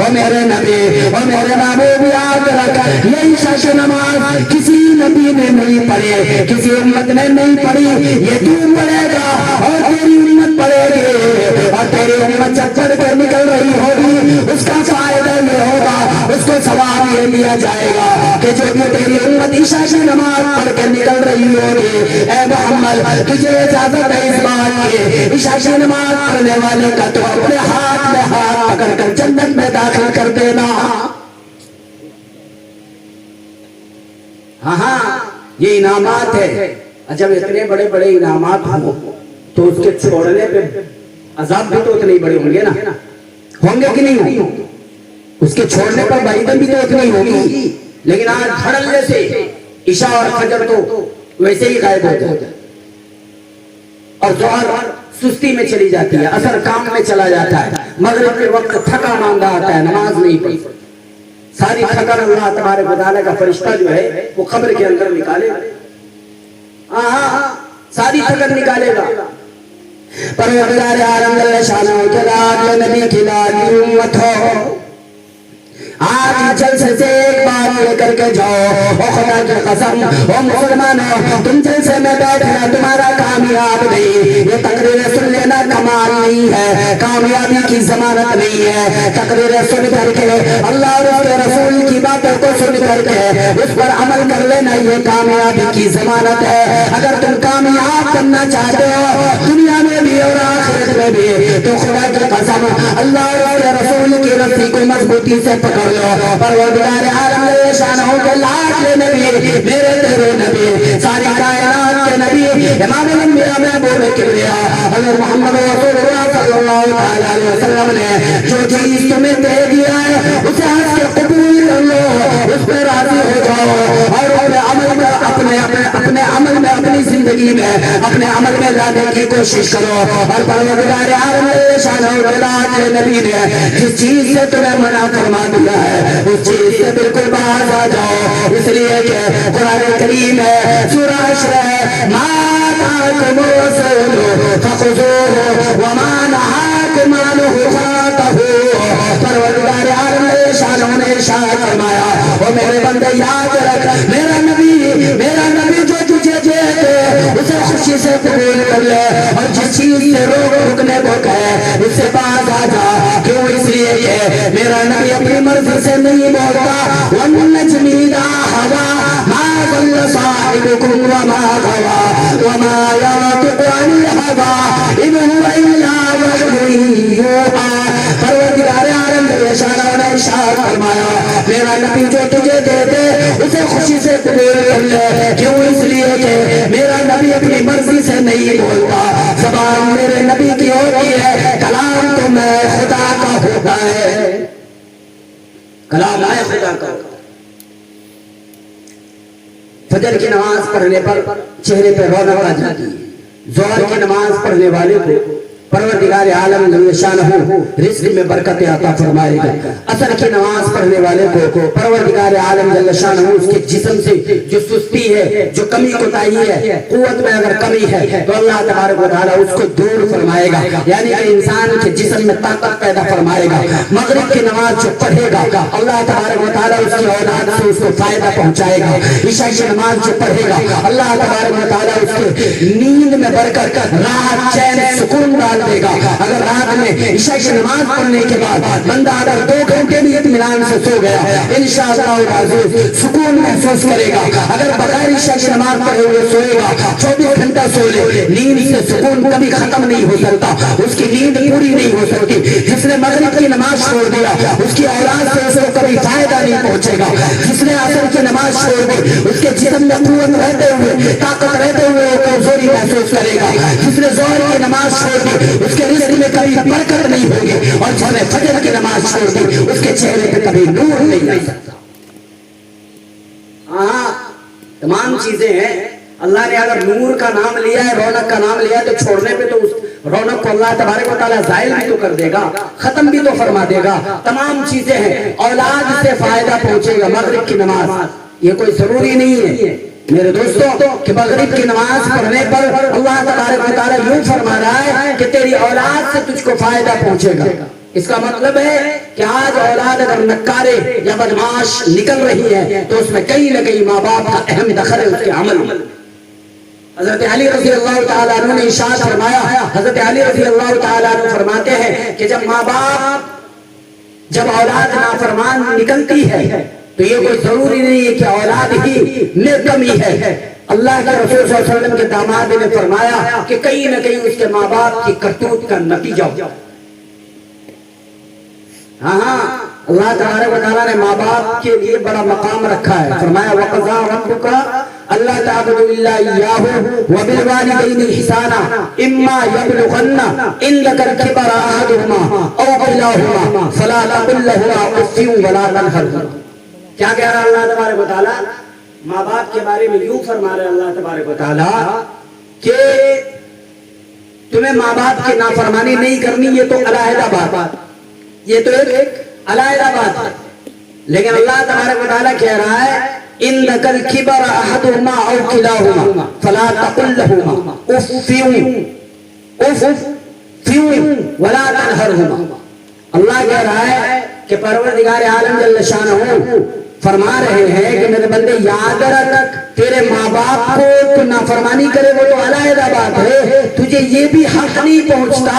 او میرے نبی او میرے محبوب یاد رکھ یہ عشاء کی نماز کسی نبی نے نہیں پڑھی کسی امت نے نہیں پڑھی یہ تو پڑھے گا اور تیری امت پڑھے گی اور تیری امت جب پڑھ کر نکل رہی ہوگی اس کا فائدہ یہ ہوگا اس کو ثواب یہ دیا جائے گا کہ جو تیری امت عشاء کی نماز پڑھ کر نکل رہی ہوگی اے محمد تجھے اجازت ہے اس بات کی عشاء کی نماز پڑھنے والے کا تو اپنے ہاتھ میں ہاتھ پکڑ کر جنت میں داخل کر دینا. ہاں یہ انعامات ہے. جب اتنے بڑے بڑے انعامات ہوں تو اس کے چھوڑنے پہ عذاب بھی تو اتنے ہی بڑے ہوں گے نا, ہوں گے کہ نہیں ہوں گے؟ اس کے چھوڑنے پر بعیدن بھی تو اتنی ہی ہوگی. لیکن آج دھڑلے سے عشاء اور فجر تو ویسے ہی غائب ہوتے ہیں اور ظہر سستی میں چلی جاتی ہے, عصر کام میں چلا جاتا ہے, مغرب کے وقت تھکا ماندہ آتا ہے, نماز نہیں پڑھی. ساری تھکن اللہ تبارک و تعالیٰ کا فرشتہ جو ہے وہ قبر کے اندر نکالے گا. ساری تھکن نکالے گا. پروردگار عالم جل شانہ کے لاڈلے نبی کی لاڈلی امت ہو, آج جلسے سے ایک بات لے کر کے جاؤ. او خدا کی قسم او مسلمانوں, تم جلسے میں بیٹھنا تمہارا کامیاب نہیں, یہ تقریریں سن لینا کمال نہیں ہے, کامیابی کی ضمانت نہیں ہے. تقریریں سن کر کے اللہ اور اس کے رسول کی باتوں کو سن کر کے اس پر عمل کر لینا یہ کامیابی کی ضمانت ہے. اگر تم کامیاب بننا چاہتے ہو دنیا میں بھی اور آخرت میں بھی تو خدا کی قسم اللہ اور اس کے رسول کی رسی کو مضبوطی سے پکڑ لو. پروردگار عالم جل شانہ کے لاڈلے نبی میرے تیرے نبی ساری کائنات کے نبی امام الانبیاء محبوب کبریا حضرت محمد رسول اللہ صلی اللہ علیہ وسلم نے جو چیز تمہیں دے دیا ہے اسے ہنس کے قبول کر لو, اس پہ راضی ہو جاؤ اور اپنے عمل میں اپنی زندگی میں اپنے عمل میں لانے کی کوشش کرو. اور پروردگار عالم جل شانہ کے لاڈلے نبی نے جس چیز سے تمہیں منع فرما دیا ہے اس چیز سے بالکل باہر آ جاؤ. اس لیے کہ قرآن کریم ہے سورہ حشر ہے ما آتاکم الرسول فخذوہ وما نہاکم عنہ فانتہوا. پروردگار عالم جل شانہ نے ارشاد فرمایا او میرے بندے یاد رکھ میرا نبی جو تجھے دے اسے خوشی سے قبول کر لے اور جس چیز سے روکنے کو کہے اس سے باز آ جا. کیوں؟ اس لیے کہ میرا نبی اپنی مرضی سے نہیں بولتا. وَالنَّجْمِ إِذَا هَوَىٰ مَا ضَلَّ صَاحِبُكُمْ وَمَا غَوَىٰ وَمَا يَنطِقُ عَنِ الْهَوَىٰ إِنْ هُوَ إِلَّا وَحْيٌ يُوحَىٰ. پروردگار عالم جل شانہ نے ارشاد فرمایا میرا نبی جو تجھے دے دے اسے خوشی سے قبول کر لے. کیوں؟ اس لیے کہ میرا نبی اپنی مرضی سے نہیں بولتا. زبان میرے نبی کی ہوتی ہے, کلام تو میں خدا کا ہوتا ہے, کلام ہے خدا کا. فجر کی نماز پڑھنے پر چہرے پہ رونق آ جاتی ہے. ظہر کی نماز پڑھنے والے کو پروردگار عالم جل شانہ رزق میں برکت عطا فرمائے گا. عصر کی نماز پڑھنے والے کو پروردگار عالم جل شانہ اس کے جسم سے جو سستی ہے, جو کمی کوتاہی ہے, قوت میں اگر کمی ہے تو اللہ تبارک و تعالیٰ اس کو دور فرمائے گا, یعنی کہ انسان کے جسم میں طاقت پیدا فرمائے گا. مغرب کی نماز جو پڑھے گا اللہ تبارک و تعالیٰ اس کی اولاد سے اس کو فائدہ پہنچائے گا. عشاء کی نماز جو پڑھے گا اللہ تبارک و تعالیٰ اس کے نیند میں برکت, راحت, چین, سکون ڈال دے گا. اگر رات میں عشاء کی نماز پڑھنے کے بعد بندہ اگر 2 گھنٹے بھی اطمینان سے سو گیا انشاءاللہ العزیز سکون محسوس کرے گا. اگر بغیر عشاء کی نماز پڑھے ہوئے سوئے گا 24 گھنٹہ سو لے, نیند سے سکون کبھی ختم نہیں ہو سکتا, اس کی نیند پوری نہیں ہو سکتی. جس نے مغرب کی نماز چھوڑ دیا اس کی اولاد سے اس کو کبھی فائدہ نہیں پہنچے گا. جس نے عصر کی نماز چھوڑ دی اس کے جسم میں قوت رہتے ہوئے, طاقت رہتے ہوئے وہ کمزوری محسوس کرے گا. جس نے ظہر کی نماز چھوڑ دی اس کے رزق میں کبھی برکت نہیں ہوگی, اور جس نے فجر کی نماز چھوڑ دی اس کے چہرے پہ کبھی نور نہیں آ سکتا. تمام چیزیں ہیں. اللہ نے اگر نور کا نام لیا ہے, رونق کا نام لیا ہے, تو چھوڑنے پہ تو اس رونق کو اللہ تبارک و تعالیٰ زائل بھی تو کر دے گا, ختم بھی تو فرما دے گا. تمام چیزیں ہیں. اولاد سے فائدہ پہنچے گا. مغرب کی نماز یہ کوئی ضروری نہیں ہے میرے دوستوں کہ مغرب کی نماز پڑھنے پر اللہ تبارک و تعالیٰ یوں فرما رہا ہے کہ تیری اولاد سے تجھ کو فائدہ پہنچے گا. اس کا مطلب ہے کہ آج اولاد اگر نکارے یا بدماش نکل رہی ہے تو اس میں کہیں نہ کہیں ماں باپ کا اہم دخل ہے، اس کے عمل۔ حضرت علی رضی اللہ تعالیٰ عنہ نے ارشاد فرمایا، حضرت علی رضی اللہ تعالیٰ عنہ فرماتے ہیں کہ جب اولاد نافرمان نکلتی ہے تو یہ کوئی ضروری نہیں ہے کہ اولاد ہی میں کمی ہے۔ اللہ کے رسول صلی اللہ علیہ وسلم کے داماد نے فرمایا کہ کہیں نہ کہیں اس کے ماں باپ کی کرتوت کا نتیجہ ہو۔ ہاں اللہ تبارک و تعالیٰ نے ماں باپ کے لیے بڑا مقام رکھا ہے۔ فرمایا وَقَضَىٰ رَبُّكَ أَلَّا تَعْبُدُوا إِلَّا إِيَّاهُ وَبِالْوَالِدَيْنِ إِحْسَانًا إِمَّا يَبْلُغَنَّ عِندَكَ الْكِبَرَ أَحَدُهُمَا أَوْ كِلَاهُمَا فَلَا تَقُل لَّهُمَا أُفٍّ وَلَا تَنْهَرْهُمَا۔ کیا کہہ رہا اللہ تبارک و تعالیٰ؟ ماں باپ کے بارے میں یوں فرما رہے اللہ تبارک و تعالیٰ کہ تمہیں ماں باپ کی نافرمانی نہیں کرنی، یہ تو علیحدہ بات، یہ تو ایک علیحدہ بات ہے، لیکن اللہ تبارک و تعالیٰ کہہ رہا ہے إِنَّكَ الْكِبَرَ أَحَدُهُمَا أَوْ كِلَاهُمَا فَلَا تَقُل لَّهُمَا أُفٍّ وَلَا تَنْهَرْهُمَا۔ اللہ کہہ رہا ہے کہ پروردگار عالم جل شانہ فرما رہے ہیں کہ میرے بندے یاد رکھ، تیرے ماں باپ کو تو نافرمانی کرے وہ تو علیحدہ بات ہے، تجھے یہ بھی حق نہیں پہنچتا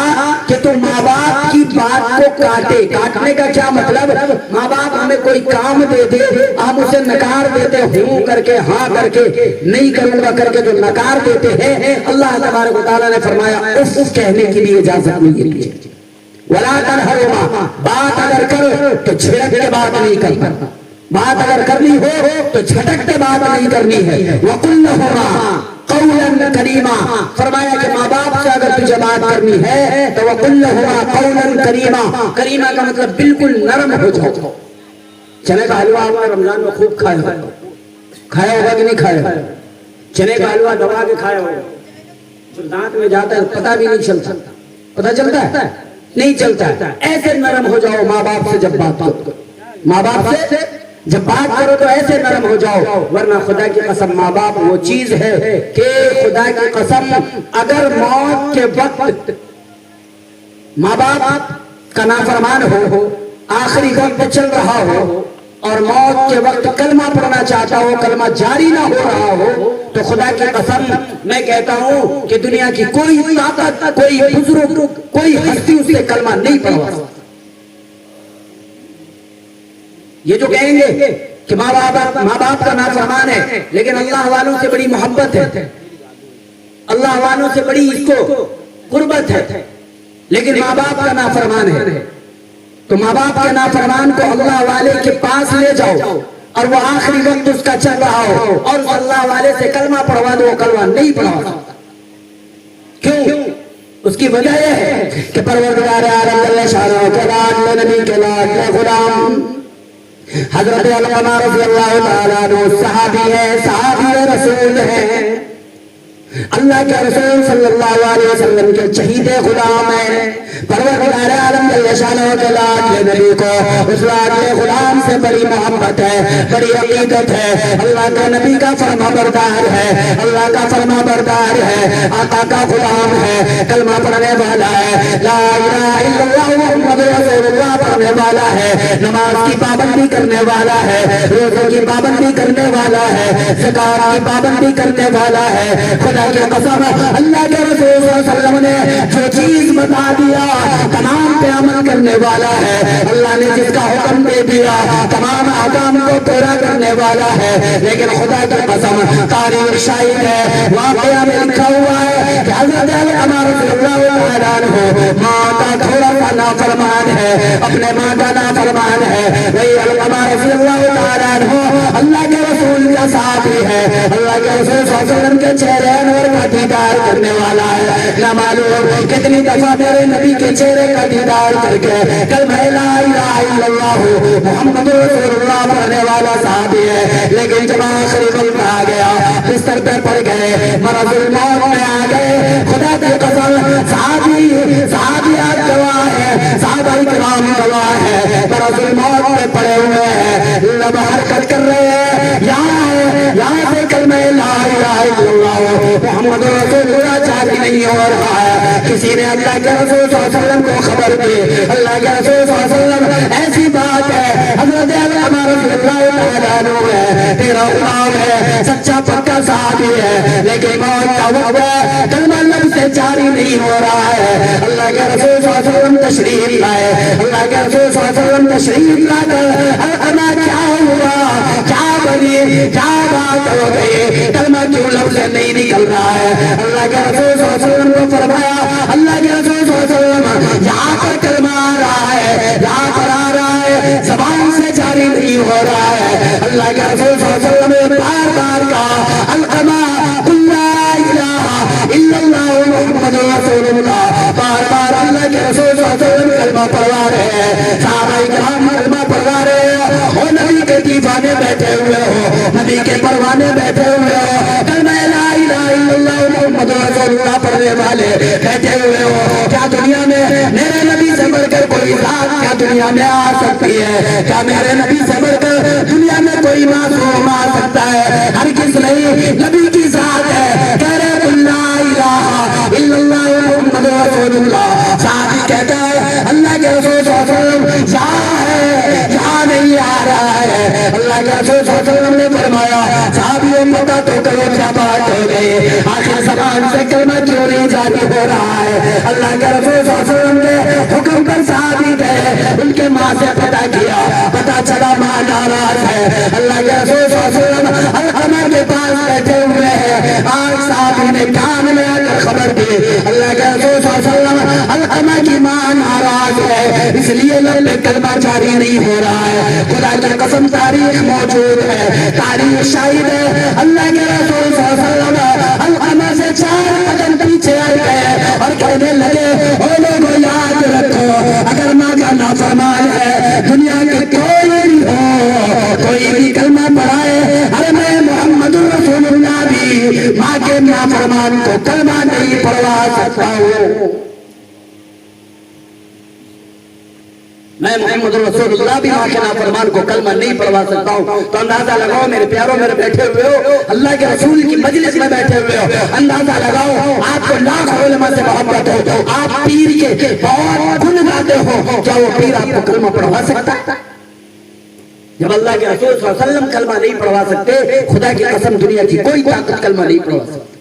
کہ تو ماں باپ کی بات کو کاٹے۔ کاٹنے کا کیا مطلب؟ ماں باپ ہمیں کوئی کام دے دے، ہم اسے نکار دیتے، ہوں کر کے ہاں کر کے نہیں کروں گا کر کے جو نکار دیتے ہیں، اللہ تبارک و تعالیٰ نے فرمایا اف کہنے کے لیے اجازت نہیں ہے۔ وَلَا تَنْهَرْهُمَا، بات اگر کر تو جھڑک کے بات نہیں کرنا، بات اگر کرنی ہو تو جھٹکتے بات نہیں کرنی ہے۔ وَقُلْ لَهُمَا قَوْلًا كَرِيمًا، فرمایا کہ ماں باپ سے اگر تجھے بات کرنی ہے تو وَقُلْ لَهُمَا قَوْلًا كَرِيمًا، کریمہ کا مطلب بالکل نرم ہو جاؤ۔ چنے کا حلوہ ہوا رمضان میں خوب کھایا ہوگا کہ نہیں کھایا؟ چنے کا حلوہ دبا کے کھایا ہوگا، جو دانت میں جاتا ہے پتہ بھی نہیں چلتا، پتہ چلتا ہے؟ نہیں چلتا ہے۔ ایسے نرم ہو جاؤ ماں باپ سے جب بات کرو، ماں باپ سے جب بات کرو تو ایسے نرم ہو جاؤ، ورنہ خدا کی قسم ماں باپ وہ چیز ہے کہ خدا کی قسم اگر موت کے وقت ماں باپ کا نافرمان ہو، آخری وقت چل رہا ہو اور موت کے وقت کلمہ پڑھنا چاہتا ہو، کلمہ جاری نہ ہو رہا ہو، تو خدا کی قسم میں کہتا ہوں کہ دنیا کی کوئی طاقت، کوئی بزرگ، کوئی ہستی اس سے کلمہ نہیں پڑھوا سکتا۔ یہ جو کہیں گے کہ ماں باپ کا نافرمان ہے لیکن اللہ والوں سے بڑی محبت ہے، اللہ والوں سے بڑی اس کو قربت ہے، لیکن ماں باپ کا نافرمان ہے، تو ماں باپ کے نافرمان کو اللہ والے کے پاس لے جاؤ اور وہ آخری وقت اس کا چل رہا ہو اور اللہ والے سے کلمہ پڑھوا دو، وہ کلمہ نہیں پڑھوا سکتا۔ کیوں؟ اس کی وجہ یہ ہے کہ پروردگار عالم جل شانہ کے لاڈلے نبی کے لاڈلے غلام حضرت علقمہ رضی اللہ تعالیٰ عنہ صحابی ہے، صحابی رسول ہے، اللہ کے رسول صلی اللہ علیہ وسلم کے شہید غلام ہیں۔ پروردگار عالم جل شانہ کے لاڈلے نبی کو اس لاڈلے غلام سے بڑی محبت ہے، بڑی عقیدت ہے، اللہ کا نبی کا فرما بردار ہے، اللہ کا فرما بردار ہے، آقا کا غلام ہے، کلمہ پڑھنے والا ہے، لا الہ الا اللہ محمد رسول اللہ پڑھنے والا ہے، نماز کی پابندی کرنے والا ہے، روزوں کی پابندی کرنے والا ہے، زکات کی پابندی کرنے والا ہے۔ خدا کی قسم اللہ کے رسول صلی اللہ علیہ وسلم نے جو چیز بتا دیا تمام پہ عمل کرنے والا ہے، اللہ نے جس کا حکم دے دیا تمام احکام کو پورا کرنے والا ہے۔ لیکن خدا کی قسم تاریخ شاہد ہے، واقعہ میں لکھا ہوا ہے کہ حضرت علقمہ رضی اللہ تعالیٰ عنہ ماں کا تھوڑا سا نافرمان ہے، اپنے ماں کا نافرمان ہے، وہی علقمہ رضی اللہ تعالیٰ عنہ اللہ کے رسول کا صحابی ہے، اللہ کے رسول صلی اللہ علیہ وسلم کے چہرے انور کا دیدار کرنے والا ہے۔ نہ معلوم کتنی دفعہ میرے نبی کے چہرے کا دیدار کر کے کلمہ لا الہ الا اللہ محمد رسول اللہ پڑھنے والا صحابی ہے، لیکن جب آخری وقت آ گیا، بستر پہ پڑ گئے، مرض الموت میں آ گئے، خدا کی قسم صحابیات گواہ ہے، صحابہ کرام گواہ ہے، مرض الموت میں پڑے ہوئے ہیں، لب حرکت کر رہے ہیں، یہاں سے کلمہ لا الہ الا اللہ محمد رسول اللہ جاری نہیں ہو رہا ہے کہ کسی نے اللہ کے رسول صلی اللہ علیہ وسلم کو خبر دی. اللہ کے رسول صلی اللہ علیہ وسلم ایسی بات ہے حضرت عمر رضی اللہ تعالیٰ عنہ ہے, تیرا غلام ہے, سچا پکا صحابی ہے, لیکن موت کا وقت ہے, کلمہ لب سے جاری نہیں ہو رہا ہے. اللہ کے رسول صلی اللہ علیہ وسلم تشریف لائے. اللہ کے رسول صلی اللہ علیہ وسلم تشریف لا کر القما کیا ہوا, کیا بنی, کیا بات ہو گئی, کلمہ کیوں لفظ نہیں نکل رہا ہے. اللہ کے رسول صلی اللہ علیہ وسلم کو فرمایا, اللہ کے رسول صلی اللہ علیہ وسلم یہاں پر کلمہ آ رہا ہے, یہاں پر آ رہا ہے, زبان سے جاری نہیں ہو رہا ہے. اللہ کے رسول صلی اللہ علیہ وسلم نے بار بار کہا القما قل لا الہ الا اللہ محمد رسول اللہ. بار بار اللہ کے رسول صلی اللہ علیہ وسلم کلمہ پڑھوا رہے ہیں, صحابہ کرام کلمہ پڑھوا رہے ہیں, اور نبی کے دیوانے بیٹھے ہوئے ہو, نبی کے پروانے بیٹھے ہوئے ہو, کلمہ لا الہ الا اللہ محمد رسول اللہ پڑھنے والے بیٹھے ہوئے ہو. کیا دنیا میں میرے نبی سے بڑھ کر کوئی ذات کیا دنیا میں آ سکتی ہے؟ کیا میرے نبی سے بڑھ کر دنیا میں کوئی معصوم آ سکتا ہے؟ ہر کس نہیں, نبی کی ذات ہے. کہہ رہے لا الہ الا اللہ محمد رسول اللہ. صحابی کہتا ہے اللہ کے رسول صلی اللہ علیہ وسلم یہاں ہے, یہاں نہیں آ رہا ہے. اللہ کے رسول صلی اللہ علیہ وسلم نے فرمایا صحابیوں پتہ تو کرو کیا بات ہو گئی, آخر زبان سے کلمہ کیوں نہیں جاری ہو رہا ہے؟ اللہ کے رسول صلی اللہ علیہ وسلم کے حکم پر صحابی گئے, ان کے ماں سے پتہ کیا, پتہ چلا ماں ناراض ہے. اللہ کے رسول صلی اللہ علیہ وسلم القما کے پاس بیٹھے ہوئے ہیں, آج صحابی نے کان میں آ کر خبر دی اللہ کے رسول صلی اللہ علیہ وسلم القما کی ماں ناراض ہے, اس لیے لب پہ کلمہ جاری نہیں ہو رہا ہے. خدا کی قسم تاریخ موجود ہے, تاریخ شاہد ہے. اللہ کے رسول صلی اللہ علیہ وسلم القما سے 4 قدم پیچھے آ گئے اور کہنے لگے او لوگوں یاد رکھو, اگر ماں کا نافرمان ہے دنیا کے کوئی بھی ہو, کوئی بھی کلمہ پڑھائے, ارے میں محمد رسول اللہ بھی ماں کے نافرمان کو کلمہ نہیں پڑھوا سکتا ہوں. میں محمد رسول اللہ بھی ماں کے نافرمان کو کلمہ نہیں پڑھوا سکتا ہوں. تو اندازہ لگاؤ میرے پیاروں, میرے بیٹھے ہوئے ہو, اللہ کے رسول کی مجلس میں بیٹھے ہوئے ہو, اندازہ لگاؤ آپ کو لاکھ علماء سے محبت ہو, آپ پیر کے بہت گن گاتے ہو, کیا وہ پیر آپ کو کلمہ پڑھوا سکتا ہے؟ جب اللہ کے رسول صلی اللہ علیہ وسلم کلمہ نہیں پڑھوا سکتے, خدا کی قسم دنیا کی کوئی طاقت کلمہ نہیں پڑھوا سکتی.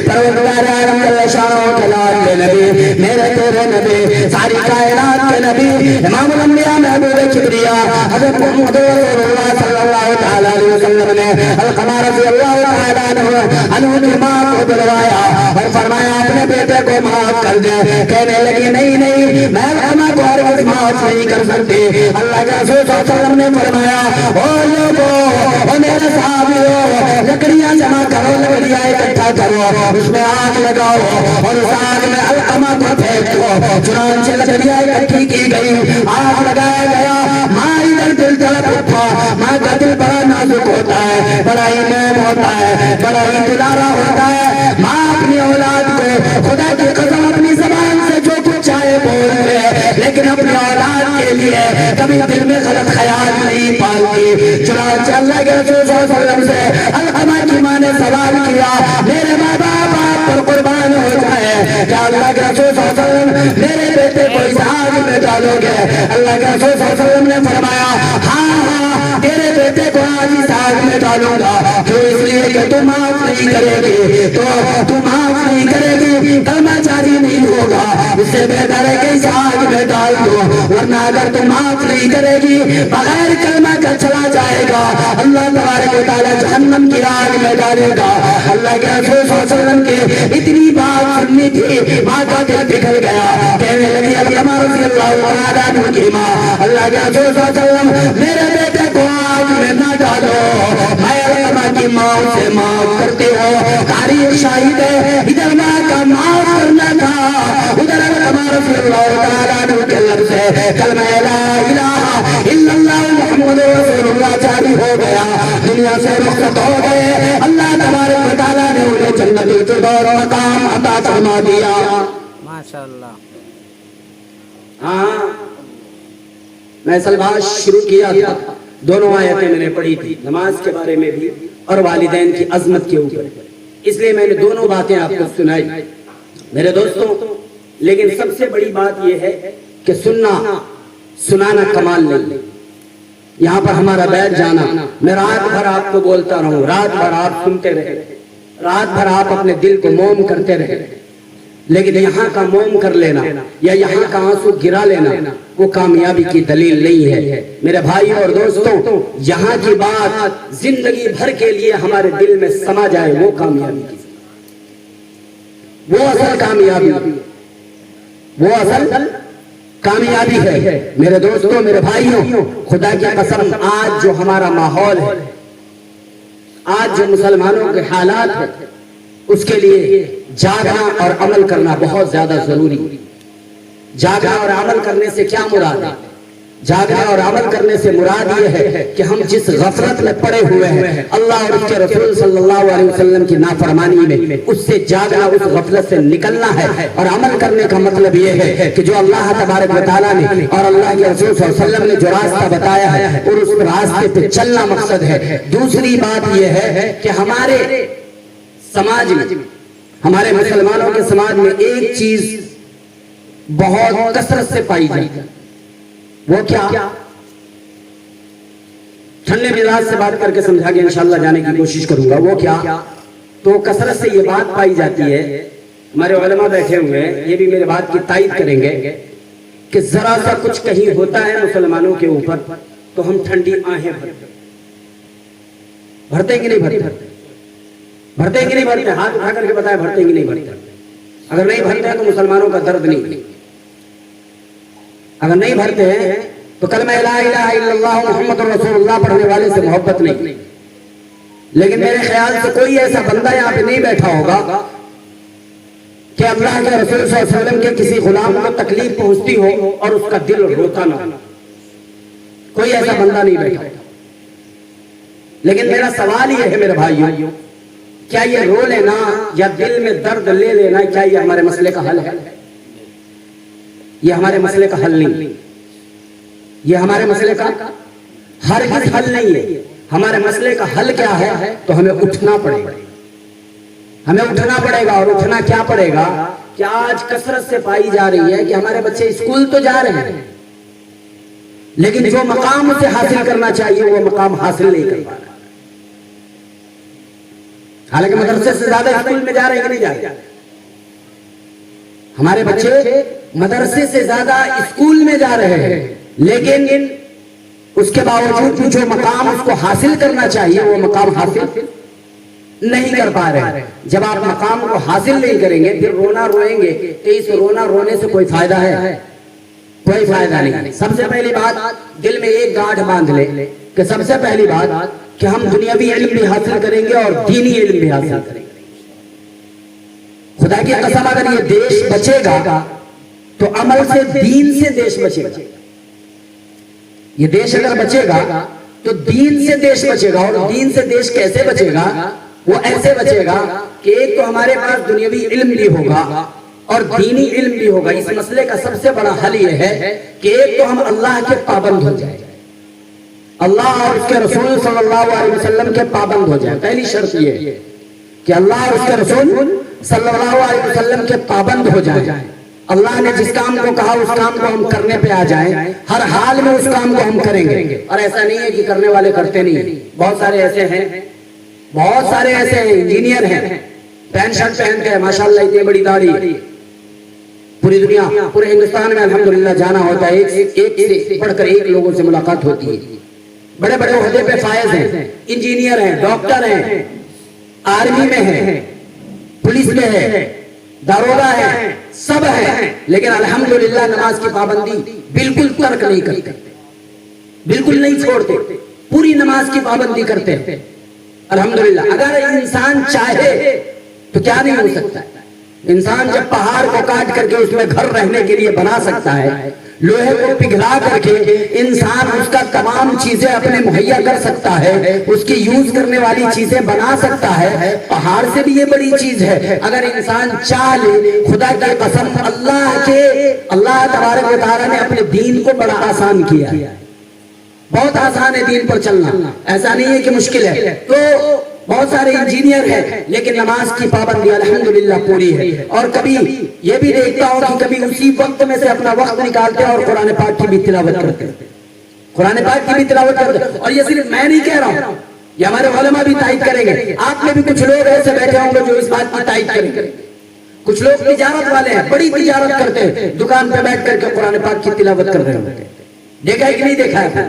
پروردگار عالم جل شانہ جلال کے نبی, میرے تیرے نبی, ساری کائنات کے نبی, امام الانبیاء محبوب کبریا حضرت محمد رسول اللہ صلی اللہ تعالیٰ علیہ وسلم نے القما رضی اللہ تعالیٰ عنہ کی ماں کو بلوایا اور فرمایا اپنے بیٹے کو معاف کر دے. کہنے لگی نہیں نہیں, میں القما کو ہر وقت معاف نہیں کر سکتی. اللہ کے رسول صلی اللہ علیہ وسلم نے فرمایا او لوگوں, او میرے صحابیوں, لکڑیاں جمع کرو, لکڑیاں اکٹھا کرو, اس میں آگ لگاؤ اور اس آگ میں القما کو پھینک دو. چنانچہ لکڑیاں اکٹھی کی گئی, آگ لگایا گیا. ماں ادھر دل تڑپ اٹھا, ماں کا دل بڑا نازک ہوتا ہے, بڑا ہی نرم ہوتا ہے, بڑا ہی دلارا ہوتا ہے. ماں اپنی اولاد کو خدا کی قسم اپنی زبان سے جو کچھ چاہے بول دے, لیکن اپنی اولاد کے لیے کبھی دل میں غلط خیال نہیں پالتی. چنانچہ اللہ کے رسول صلی اللہ علیہ وسلم سے القما کی ماں نے سوال کیا, میرے ماں باپ آپ پر قربان ہو جائے, کیا اللہ کے رسول صلی اللہ علیہ وسلم میرے بیٹے کو اس آگ میں ڈالو گے؟ اللہ کے رسول صلی اللہ علیہ وسلم نے فرمایا ہاں ہاں, تیرے بیٹے کو آج اس آگ میں ڈالوں گا. کیوں؟ اس لیے کہ تم معاف نہیں کرے گی, تو تم معاف نہیں کرے گی, کلمہ جاری نہیں ہوگا. اس سے بہتر ہے کہ اس آگ میں ڈال دو, ورنہ اگر تم معاف نہیں کرے گی بغیر کلمہ کا چلا جائے گا, اللہ تبارک و تعالیٰ جہنم کی آگ میں ڈالے گا. اللہ کے رسول صلی اللہ علیہ وسلم کی اتنی بات سننی تھی, ماں کا دل پگھل گیا. کہنے لگی القما رضی اللہ تعالیٰ عنہ کی ماں, اللہ کے رسول صلی اللہ علیہ وسلم میرے بیٹے کو آگ میں نہ ڈالو, میں القما کی ماں سے معاف کرتے ہو. تاریخ شاہد ہے, ادھر ماں کا معاف کرنا تھا, ادھر القما رضی اللہ تعالیٰ عنہ کے لب سے کلمہ لا الہ الا اللہ محمد رسول اللہ جاری ہو گیا. دنیا سے رخصت ہو گئے. اللہ تبارک و تعالیٰ نے انہیں جنت الفردوس مقام عطا فرما دیا. ماشاءاللہ. ہاں, میں سلباس شروع کیا تھا, دونوں آیتیں میں نے پڑھی تھی, نماز کے بارے میں بھی اور والدین کی عظمت کے اوپر, اس لیے میں نے دونوں باتیں آپ کو سنائی. میرے دوستوں، لیکن سب سے بڑی بات یہ ہے کہ سنانا کمال نہیں، یہاں پر ہمارا بیٹھ جانا، میں رات بھر آپ کو بولتا رہوں، رات بھر آپ سنتے رہے، رات بھر آپ اپنے دل کو موم کرتے رہے، لیکن یہاں کا موم کر لینا یا یہاں کا آنسو گرا لینا وہ کامیابی کی دلیل نہیں ہے۔ میرے بھائی اور دوستوں، یہاں کی بات زندگی بھر کے لیے ہمارے دل میں سما جائے، وہ کامیابی کی، وہ اصل کامیابی، وہ اصل کامیابی ہے۔ میرے دوستوں، میرے بھائیوں، خدا کی قسم آج جو ہمارا ماحول ہے، آج جو مسلمانوں کے حالات ہیں، اس کے لیے جاگنا اور عمل کرنا بہت زیادہ ضروری ہے۔ جاگنا اور عمل کرنے سے کیا مراد ہے؟ جاگنا اور عمل کرنے سے مراد یہ ہے کہ ہم جس غفلت میں پڑے ہوئے ہیں، اللہ اور اس کے رسول صلی اللہ علیہ وسلم کی نافرمانی میں، اس سے جاگنا، اس غفلت سے نکلنا ہے۔ اور عمل کرنے کا مطلب یہ ہے کہ جو اللہ تبارک و تعالیٰ نے اور اللہ کے رسول صلی اللہ علیہ وسلم نے جو راستہ بتایا ہے اور اس راستے پہ چلنا مقصد ہے۔ دوسری بات یہ ہے کہ ہمارے سماج میں، ہمارے مسلمانوں کے سماج میں ایک چیز بہت کثرت سے پائی جاتی ہے، وہ کیا؟ ٹھنڈے مزاج سے بات کر کے سمجھا کے انشاءاللہ جانے کی کوشش کروں گا۔ وہ کیا؟ تو کثرت سے یہ بات پائی جاتی ہے، ہمارے علماء بیٹھے ہوئے ہیں، یہ بھی میرے بات کی تائید کریں گے کہ ذرا سا کچھ کہیں ہوتا ہے مسلمانوں کے اوپر تو ہم ٹھنڈی آہیں بھرتے ہیں کہ نہیں بھرتے؟ بھرتے ہیں کہ نہیں بھرتے؟ ہاتھ اٹھا کر کے بتائیں، بھرتے ہیں کہ نہیں بھرتے؟ اگر نہیں بھرتے ہیں تو مسلمانوں کا درد نہیں، اگر نہیں بھرتے ہیں تو کلمہ لا الہ الا اللہ محمد رسول اللہ پڑھنے والے سے محبت نہیں۔ لیکن میرے خیال سے کوئی ایسا بندہ یہاں پہ نہیں بیٹھا ہوگا کہ اللہ کے رسول صلی اللہ علیہ وسلم کے کسی غلام کو تکلیف پہنچتی ہو اور اس کا دل روتا نہ ہو، کوئی ایسا بندہ نہیں بیٹھا۔ لیکن میرا سوال یہ ہے میرے بھائیوں، کیا یہ رو لینا یا دل میں درد لے لینا، کیا یہ ہمارے مسئلے کا حل ہے؟ یہ ہمارے مسئلے کا حل نہیں، یہ ہمارے مسئلے کا ہرگز حل نہیں ہے۔ ہمارے مسئلے کا حل کیا ہے؟ تو ہمیں اٹھنا پڑے گا، ہمیں اٹھنا پڑے گا۔ اور اٹھنا کیا پڑے گا کہ آج کثرت سے پائی جا رہی ہے کہ ہمارے بچے اسکول تو جا رہے ہیں، لیکن جو مقام اسے حاصل کرنا چاہیے وہ مقام حاصل نہیں کر پا رہا۔ حالانکہ مدرسے سے زیادہ اسکول میں جا رہے ہیں کہ نہیں جا رہے؟ ہمارے بچے مدرسے سے زیادہ اسکول میں جا رہے ہیں، لیکن اس کے باوجود جو مقام اس کو حاصل کرنا چاہیے وہ مقام حاصل نہیں کر پا رہے۔ جب آپ مقام کو حاصل نہیں کریں گے پھر رونا روئیں گے تو اس رونا رونے سے کوئی فائدہ ہے؟ کوئی فائدہ نہیں۔ سب سے پہلی بات دل میں ایک گاٹھ باندھ لے کہ سب سے پہلی بات کہ ہم دنیاوی علم بھی حاصل کریں گے اور دینی علم بھی حاصل کریں گے۔ خدا کی قسم اگر یہ دیش بچے گا تو عمل سے، دین سے دیش بچے گا۔ یہ دیش اگر بچے گا تو دین سے دیش بچے گا۔ اور دین سے دیش کیسے بچے گا؟ وہ ایسے بچے گا کہ ایک تو ہمارے پاس دنیاوی علم بھی ہوگا اور دینی علم بھی ہوگا۔ اس مسئلے کا سب سے بڑا حل یہ ہے کہ ایک تو ہم اللہ کے پابند ہو جائیں، اللہ اور اس کے رسول صلی اللہ علیہ وسلم کے پابند ہو جائیں۔ پہلی شرط یہ ہے کہ اللہ اور اس کے رسول صلی اللہ علیہ وسلم کے پابند ہو جائیں۔ اللہ نے جس کام کو کہا اس کام کو ہم کرنے پہ آ جائیں، ہر حال میں اس کام کو ہم کریں گے۔ اور ایسا نہیں ہے کہ کرنے والے کرتے نہیں، بہت سارے ایسے ہیں، بہت سارے ایسے ہیں، انجینئر ہیں، پینٹ شرٹ پہنتے ہیں، ماشاءاللہ اتنی بڑی داڑھی، پوری دنیا، پورے ہندوستان میں الحمدللہ جانا ہوتا ہے، ایک سے بڑھ کر ایک لوگوں سے ملاقات ہوتی ہے، بڑے بڑے عہدے پہ فائز ہیں، انجینئر ہیں، ڈاکٹر ہیں، آرمی میں ہیں، پولیس میں ہے، داروغہ ہے، سب ہے، لیکن الحمدللہ نماز کی پابندی بالکل ترک نہیں کرتے، بالکل نہیں چھوڑتے، پوری نماز کی پابندی کرتے ہیں الحمدللہ۔ اگر انسان چاہے تو کیا نہیں ہو سکتا ہے؟ انسان جب پہاڑ کو کاٹ کر کے اس میں گھر رہنے کے لیے بنا سکتا ہے، لوہے کو پگھلا کر کے انسان اس کا تمام چیزیں اپنے مہیا کر سکتا ہے، اس کی یوز کرنے والی چیزیں بنا سکتا ہے، پہاڑ سے بھی یہ بڑی چیز ہے۔ اگر انسان چاہ لے، خدا کی قسم اللہ تبارک و تعالیٰ نے اپنے دین کو بڑا آسان کیا ہے، بہت آسان ہے دین پر چلنا، ایسا نہیں ہے کہ مشکل ہے۔ تو بہت سارے انجینئر ہیں لیکن نماز کی پابندی الحمدللہ پوری ہے. اور کبھی یہ بھی دیکھتا ہوں کہ کبھی اسی وقت میں سے اپنا وقت نکالتے ہیں اور قرآن پاک کی بھی تلاوت کرتے ہیں. قرآن پاک کی بھی تلاوت کرتے ہیں. اور یہ صرف میں نہیں کہہ رہا ہوں, یہ ہمارے علماء بھی تائید کریں گے. آپ میں بھی کچھ لوگ ایسے بیٹھے ہوں گے جو اس بات کی تائید کریں گے. کچھ لوگ تجارت والے ہیں, بڑی تجارت کرتے ہیں, دکان پہ بیٹھ کر کے قرآن پاک کی تلاوت کر رہے ہیں. دیکھا ہے کہ نہیں دیکھا ہے؟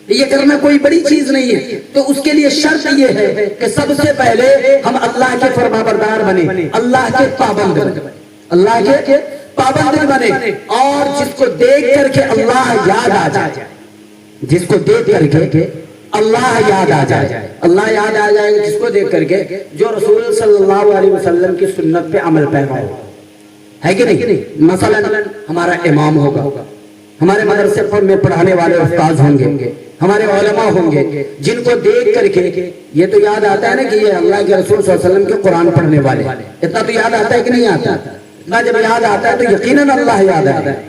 یہ کرنا کوئی بڑی چیز نہیں ہے. تو اس کے لیے شرط یہ ہے کہ سب سے پہلے ہم اللہ کے فرمانبردار بنے, اللہ کے پابند بنے, اللہ کے پابند بنے. اور جس کو دیکھ کر کے اللہ یاد آ جائے, جس کو دیکھ کر کے اللہ یاد آ جائے, اللہ یاد آ جائے جس کو دیکھ کر کے, جو رسول صلی اللہ علیہ وسلم کی سنت پہ عمل پیرا ہو, ہے کہ نہیں؟ مثلا ہمارا امام ہوگا, ہمارے مدرسے پر میں پڑھانے والے استاد ہوں گے, ہمارے علماء ہوں گے, جن کو دیکھ کر کے یہ تو یاد آتا ہے نا کہ یہ اللہ کے رسول صلی اللہ علیہ وسلم کے قرآن پڑھنے والے, اتنا تو یاد آتا ہے کہ نہیں آتا؟ اتنا جب یاد آتا ہے تو یقیناً اللہ یاد آتا ہے.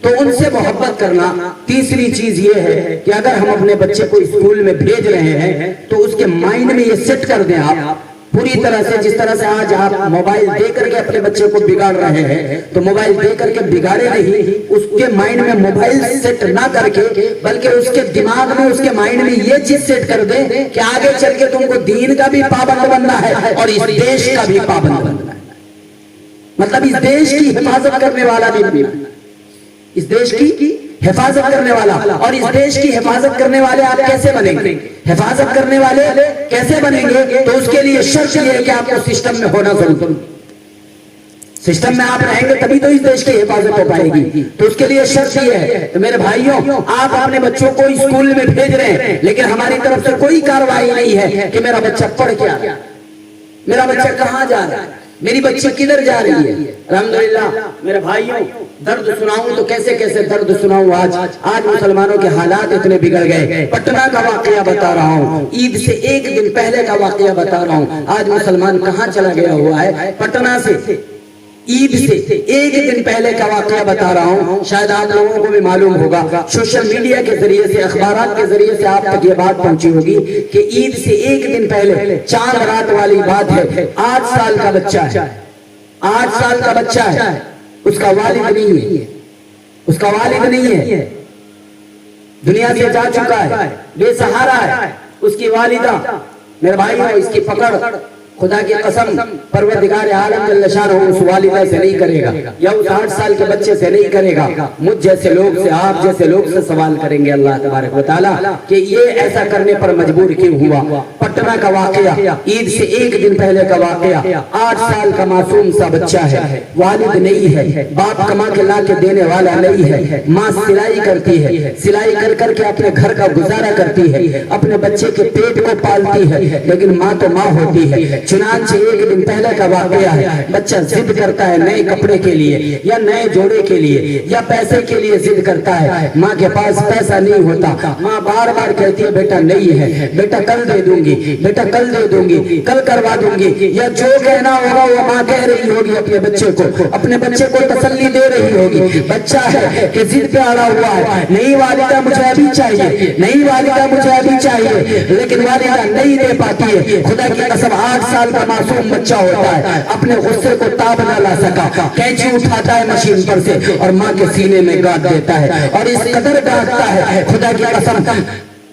تو ان سے محبت کرنا. تیسری چیز یہ ہے کہ اگر ہم اپنے بچے کو اسکول میں بھیج رہے ہیں تو اس کے مائنڈ میں یہ سیٹ کر دیں آپ پوری طرح سے, جس طرح سے آج آپ موبائل دے کر کے اپنے بچے کو بگاڑ رہے ہیں, تو موبائل دے کر کے بگاڑے نہیں, اس کے مائنڈ میں موبائل سیٹ نہ کر کے بلکہ اس کے دماغ میں, اس کے مائنڈ میں یہ چیز سیٹ کر دیں کہ آگے چل کے تم کو دین کا بھی پابند بننا ہے اور اس دیش کا بھی پابند بننا ہے. مطلب اس دیش کی حفاظت کرنے والا بھی بننا ہے, اس دیش کی حفاظت کرنے والا. اور اس دیش کی حفاظت کرنے والے آپ کیسے بنیں گے؟ حفاظت کرنے والے کیسے بنیں گے؟ تو اس کے لیے شرط یہ ہے کہ آپ کو سسٹم میں ہونا ضروری. سسٹم میں آپ رہیں گے تبھی تو اس دیش کی حفاظت ہو پائے گی. تو اس کے لیے شرط یہ ہے کہ میرے بھائیوں, آپ اپنے بچوں کو اسکول میں بھیج رہے ہیں لیکن ہماری طرف سے کوئی کارروائی نہیں ہے کہ میرا بچہ پڑھ کے آ رہا ہے, میرا بچہ کہاں جا رہا ہے, میری بچی کدھر جا رہی ہے. الحمدللہ میرے بھائیوں, درد سناؤں تو کیسے کیسے درد سناؤں. آج مسلمانوں کے حالات اتنے بگڑ گئے. پٹنہ کا واقعہ بتا رہا ہوں, عید سے ایک دن پہلے کا واقعہ بتا رہا ہوں. آج مسلمان کہاں چلا گیا ہوا ہے؟ پٹنہ سے عید سے ایک دن پہلے کا واقعہ بتا رہا ہوں. شاید آپ لوگوں کو بھی معلوم ہوگا, سوشل میڈیا کے ذریعے سے, اخبارات کے ذریعے سے آپ تک یہ بات پہنچی ہوگی کہ عید سے ایک دن پہلے, چاند رات والی بات ہے, 8 سال کا بچہ ہے, 8 سال کا بچہ ہے, اس کا والد نہیں ہے, اس کا والد نہیں ہے, دنیا سے جا چکا ہے, بے سہارا ہے. اس کی والدہ, میرے بھائیوں, اس کی پکڑ خدا کی قسم پروردگار عالم جل شانہ اس والدہ سے نہیں کرے گا, یا اس 8 سال کے بچے سے نہیں کرے گا. مجھ جیسے لوگ سے, آپ جیسے لوگ سے سوال کریں گے اللہ تبارک و تعالیٰ کہ یہ ایسا کرنے پر مجبور کیوں ہوا. پٹنہ کا واقعہ, عید سے ایک دن پہلے کا واقعہ. 8 سال کا معصوم سا بچہ ہے, والد نہیں ہے, باپ کما کے لا کے دینے والا نہیں ہے, ماں سلائی کرتی ہے, سلائی کر کر کے اپنے گھر کا گزارا کرتی ہے, اپنے بچے کے پیٹ کو پالتی ہے, لیکن ماں تو ماں ہوتی ہے. چنانچہ ایک دن پہلے کا واقعہ ہے, بچہ ضد کرتا ہے نئے کپڑے کے لیے یا نئے جوڑے کے لیے یا پیسے کے لیے ضد کرتا ہے. ماں کے پاس پیسہ نہیں ہوتا, ماں بار بار کہتی ہے بیٹا نہیں ہے, بیٹا کل دے دوں گی, بیٹا کل دے دوں گی, کل کروا دوں گی, یا جو کہنا ہوگا وہ ماں کہہ رہی ہوگی اپنے بچے کو, اپنے بچے کو تسلی دے رہی ہوگی. بچہ ہے کہ ضد پہ اڑا ہوا ہے, نہیں والدہ مجھے ابھی چاہیے, نہیں والدہ مجھے ابھی چاہیے, لیکن والدہ نہیں دے پاتی ہے. خدا کی قسم 8 سال کا معصوم بچہ ہوتا ہے, اپنے غصے کو تاب نہ لا سکا, کینچی اٹھاتا ہے مشین پر سے اور ماں کے سینے میں گاڑ دیتا ہے, اور اس قدر گاڑتا ہے خدا کی قسم,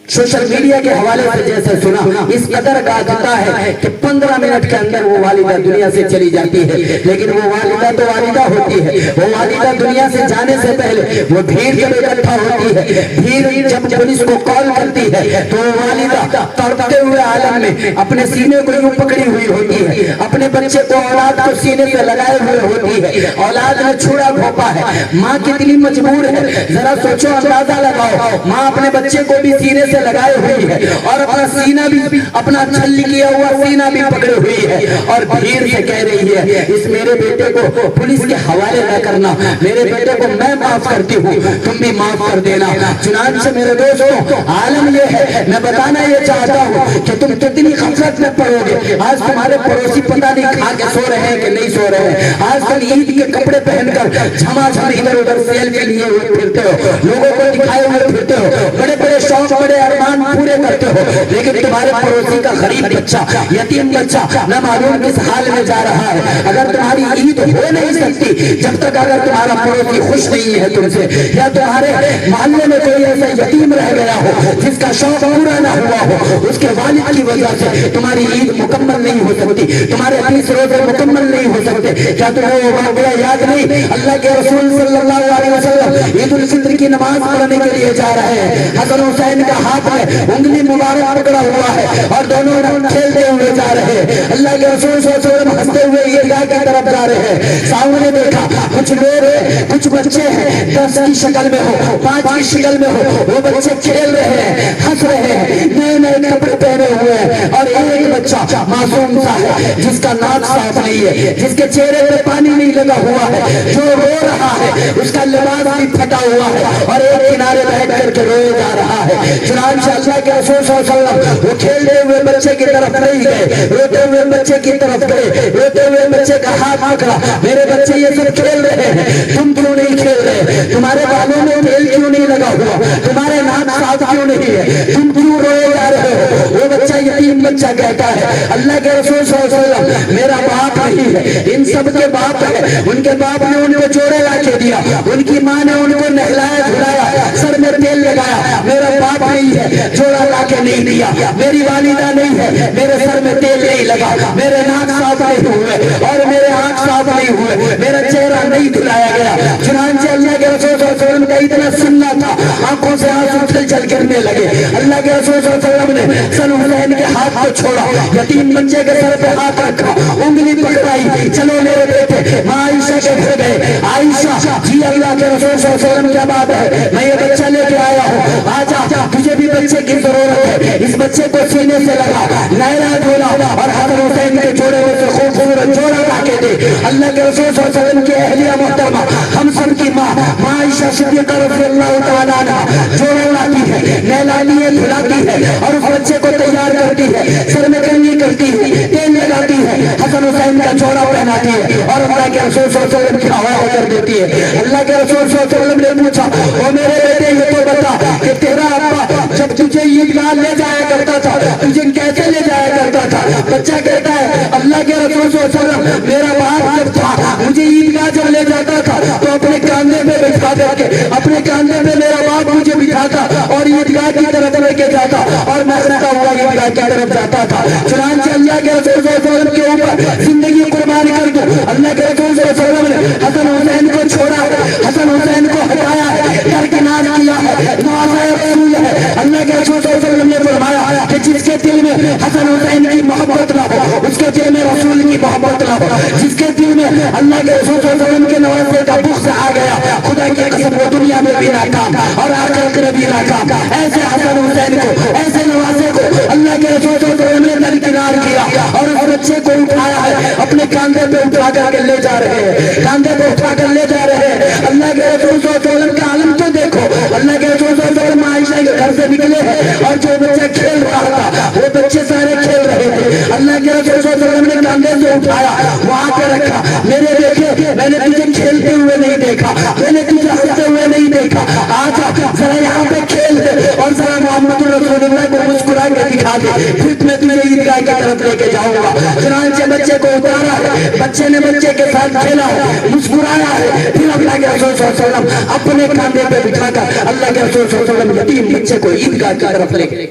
سوشل میڈیا کے حوالے سے جیسے سنا, اس قدر گاڑتا ہے کہ 15 منٹ کے اندر وہ والدہ دنیا سے چلی جاتی ہے. لیکن وہ والدہ تو والدہ ہوتی ہے, وہ والدہ دنیا سے جانے سے پہلے وہ بھیڑ جب اکٹھا ہوتی ہے, بھیڑ جب پولیس کو کال کرتی ہے تو وہ والدہ تڑپتے ہوئے عالم میں اپنے سینے کو یوں پکڑی ہوئی ہوتی ہے, اپنے بچے کو, اولاد کو سینے سے لگائے ہوئے ہوتی ہے. اولاد نے چھوڑا گھونپا ہے, ماں کتنی مجبور ہے, ذرا سوچو, اندازہ لگاؤ. ماں اپنے بچے کو بھی سینے سے لگائے ہوئی ہے اور اپنا سینہ بھی, اپنا چھلی کیا ہوا سینہ بھی پکڑے ہوئی ہے, اور بھیڑ سے کہہ رہی ہے اس میرے بیٹے کو پولیس کے حوالے نہ کرنا, میرے بیٹے کو میں معاف کرتی ہوں, تم بھی معاف کر دینا. چنانچہ میرے دوستوں, عالم یہ ہے, میں بتانا یہ چاہتا ہوں کہ تم کتنی غفلت میں پڑو گے. آج تمہارے پڑوسی پتہ نہیں کھا کے سو رہے ہیں کہ نہیں سو رہے ہیں. آج تم عید کے کپڑے پہن کر جھما جھم ادھر ادھر سیل کے لیے ہوئے پھرتے ہو, لوگوں کو دکھائے ہوئے پھرتے ہو, بڑے بڑے شوق, بڑے ارمان پورے کرتے ہو، لیکن تمہارے پڑوسی کا غریب بچہ، یتیم بچہ نہ معلوم کس حال میں جا رہا ہے۔ اگر تمہاری عید ہو نہیں سکتی جب تک اگر تمہارا پڑوسی خوش نہیں ہے تم سے، یا تمہارے محلے میں کوئی ایسا یتیم رہ گیا ہو جس کا شوق پورا نہ ہوا ہو، اس کے والد کی وجہ سے تمہاری عید مکمل نہیں ہو سکتی، تمہارے 30 روزے مکمل نہیں ہو سکتے۔ کیا تمہیں وہ واقعہ یاد نہیں؟ اللہ کے رسول صلی اللہ علیہ وسلم عید الفطر کی نماز پڑھنے کے لیے جا رہے ہیں، حسن حسین کا ہاتھ میں انگلی مبارک پکڑا ہوا ہے اور دونوں کھیلتے ہوئے جا رہے ہیں۔ اللہ کے رسول صلی اللہ علیہ وسلم ہنستے ہوئے عیدگاہ کی طرف جا رہے ہیں، سامنے دیکھا کچھ لوگ ہیں، کچھ بچے ہیں، 10 کی شکل میں ہو، 5 کی شکل میں ہو، وہ بچے کھیل رہے ہیں، ہنس رہے ہیں، نئے نئے کپڑے پہنے ہوئے ہیں، اور ایک بچہ معصوم سا ہے جس کا ناک صاف نہیں ہے، جس کے چہرے پہ پانی نہیں لگا ہوا ہے، جو رو رہا ہے، اس کا لباس بھی پھٹا ہوا ہے اور ایک کنارے بیٹھ کر کے روئے جا رہا ہے۔ چنانچہ اللہ کے رسول صلی اللہ علیہ وسلم وہ کھیلتے ہوئے بچے کی طرف نہیں گئے، روتے ہوئے بچے کی طرف گئے، روتے ہوئے بچے کا ہاتھ پکڑا، میرے بچے یہ سب کھیل رہے ہیں، تم کیوں نہیں کھیل رہے؟ تمہارے بالوں میں تیل کیوں نہیں لگا ہوا؟ تمہارے ناک صاف کیوں نہیں ہے؟ تم کیوں روئے جا رہے ہو؟ وہ بچہ یتیم بچہ کہتا ہے اللہ کے رسول صلی اللہ علیہ وسلم میرا باپ نہیں ہے، ان سب کے باپ ہے، ان کے باپ نے ان کو جوڑے لا کے دیا، ان کی ماں نے ان کو نہلایا دھلایا، سر میں تیل لگایا، میرا باپ نہیں ہے، جوڑا لا کے نہیں دیا، میری والدہ نہیں ہے، میرے سر میں تیل نہیں لگا، میرے ناک صاف نہیں ہوئے اور میرے آنکھ صاف نہیں ہوئے، میرا چہرہ نہیں دھلایا گیا۔ چنانچہ اللہ کے رسول صلی اللہ علیہ وسلم کا اتنا سننا تھا، آنکھوں سے آنسو چھل چھل گرنے لگے۔ اللہ کے رسول صلی اللہ علیہ وسلم نے حسن حسین کے ہاتھ کو چھوڑا، یتیم بچے کے سر پہ ہاتھ رکھا، انگلی پکڑائی، چلو میرے بیٹے ماں عائشہ کے گھر گئے۔ عائشہ جی اللہ کے رسول صلی اللہ علیہ وسلم کیا بات ہے، میں یہ بچہ لے کے آیا ہوں، آجا تجھے بھی بچے کی ضرورت ہے۔ اس بچے کو سینے سے لگا، نہلا دھولا اور حسن حسین کے جوڑے میں سے خوبصورت جوڑا لا کے دے۔ اللہ کے رسول صلی اللہ علیہ وسلم کی اہلیہ محترمہ ہم سب کی ماں عائشہ صدیقہ رضی اللہ تعالیٰ عنہا جوڑا لاتی ہے، نہلاتی ہے، دھلاتی ہے اور اس بچے کو تیار کرتی ہے، سر میں کنگھی کرتی ہے، تیل لگاتی ہے، حسن حسین کا جوڑا پہناتی ہے اور اللہ کے رسول صلی اللہ علیہ وسلم کی حوالے کر دیتی ہے۔ اللہ کے رسول صلی اللہ علیہ وسلم نے پوچھا او میرے بیٹے یہ تو بتا کہ تیرا ابا جب تجھے عیدگاہ لے جایا کرتا تھا تجھے کیسے لے جایا کرتا تھا؟ بچہ کہتا ہے اللہ کے رسول صلی اللہ علیہ وسلم میرا باپ جب تھا مجھے عیدگاہ جب لے جاتا تھا تو اپنے کاندھے پہ بٹھا کر کے اپنے کاندھے پہ میرا باپ مجھے بٹھاتا اور عیدگاہ کی طرف لے کے جاتا اور میں رکھا ہوا عیدگاہ کی طرف جاتا تھا۔ چنانچہ اللہ کے رسول صلی اللہ علیہ وسلم کے اوپر زندگی قربان کر دو، اللہ کے رسول صلی اللہ علیہ وسلم نے حسن حسین کو چھوڑا ہے، حسن حسین کو ہٹایا ہے، درکنار کیا ہے، نوازا رسول ہے۔ اللہ کے رسول صلی اللہ علیہ وسلم نے فرمایا کہ جس کے دل میں حسن حسین کی محبت نہ ہو اس کے دل میں رسول کی محبت نہ ہو، جس کے دل میں اللہ کے رسول صلی اللہ علیہ وسلم کے نوازے کا بغض آ گیا، خدا کی قسم وہ دنیا میں بھی ناکام اور آخرت میں بھی ناکام۔ ایسے حسن حسین کو، ایسے نوازے کو اللہ کے رسول صلی اللہ علیہ وسلم نے درکنار کیا اور اس بچے کو اٹھایا ہے، اپنے کاندھے پہ اٹھا کر کے لے جا رہے ہیں، کاندھے پہ اٹھا کر لے جا رہے ہیں۔ اللہ کے رسول صلی اللہ علیہ وسلم کا عالم تو دیکھو، اللہ کے رسول صلی اللہ علیہ وسلم عائشہ کے گھر سے نکلے ہیں اور جو بچہ کھیل رہا تھا وہ بچے سارے کھیل رہے تھے، اللہ کے رسول صلی اللہ علیہ وسلم نے کاندھے سے اٹھایا، وہاں پہ رکھا، میرے بیٹے میں نے تجھے کھیلتے ہوئے نہیں دیکھا، میں نے تجھے ہنستے ہوئے نہیں دیکھا، آجا ذرا یہاں پہ کھیل دے اور ذرا محمد رسول اللہ کو مسکرا کے دکھا دے، پھر میں تجھے عیدگاہ کی طرف لے کے جاؤں گا۔ چنانچہ بچے کو اتارا ہے، بچے نے بچے کے ساتھ کھیلا ہے، مسکرایا ہے، پھر اللہ کے رسول صلی اللہ علیہ وسلم اپنے کاندھے پہ بٹھا کر اللہ کے رسول صلی اللہ علیہ وسلم یتیم بچے کو عیدگاہ کی طرف لے گئے۔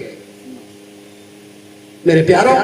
میرے پیارو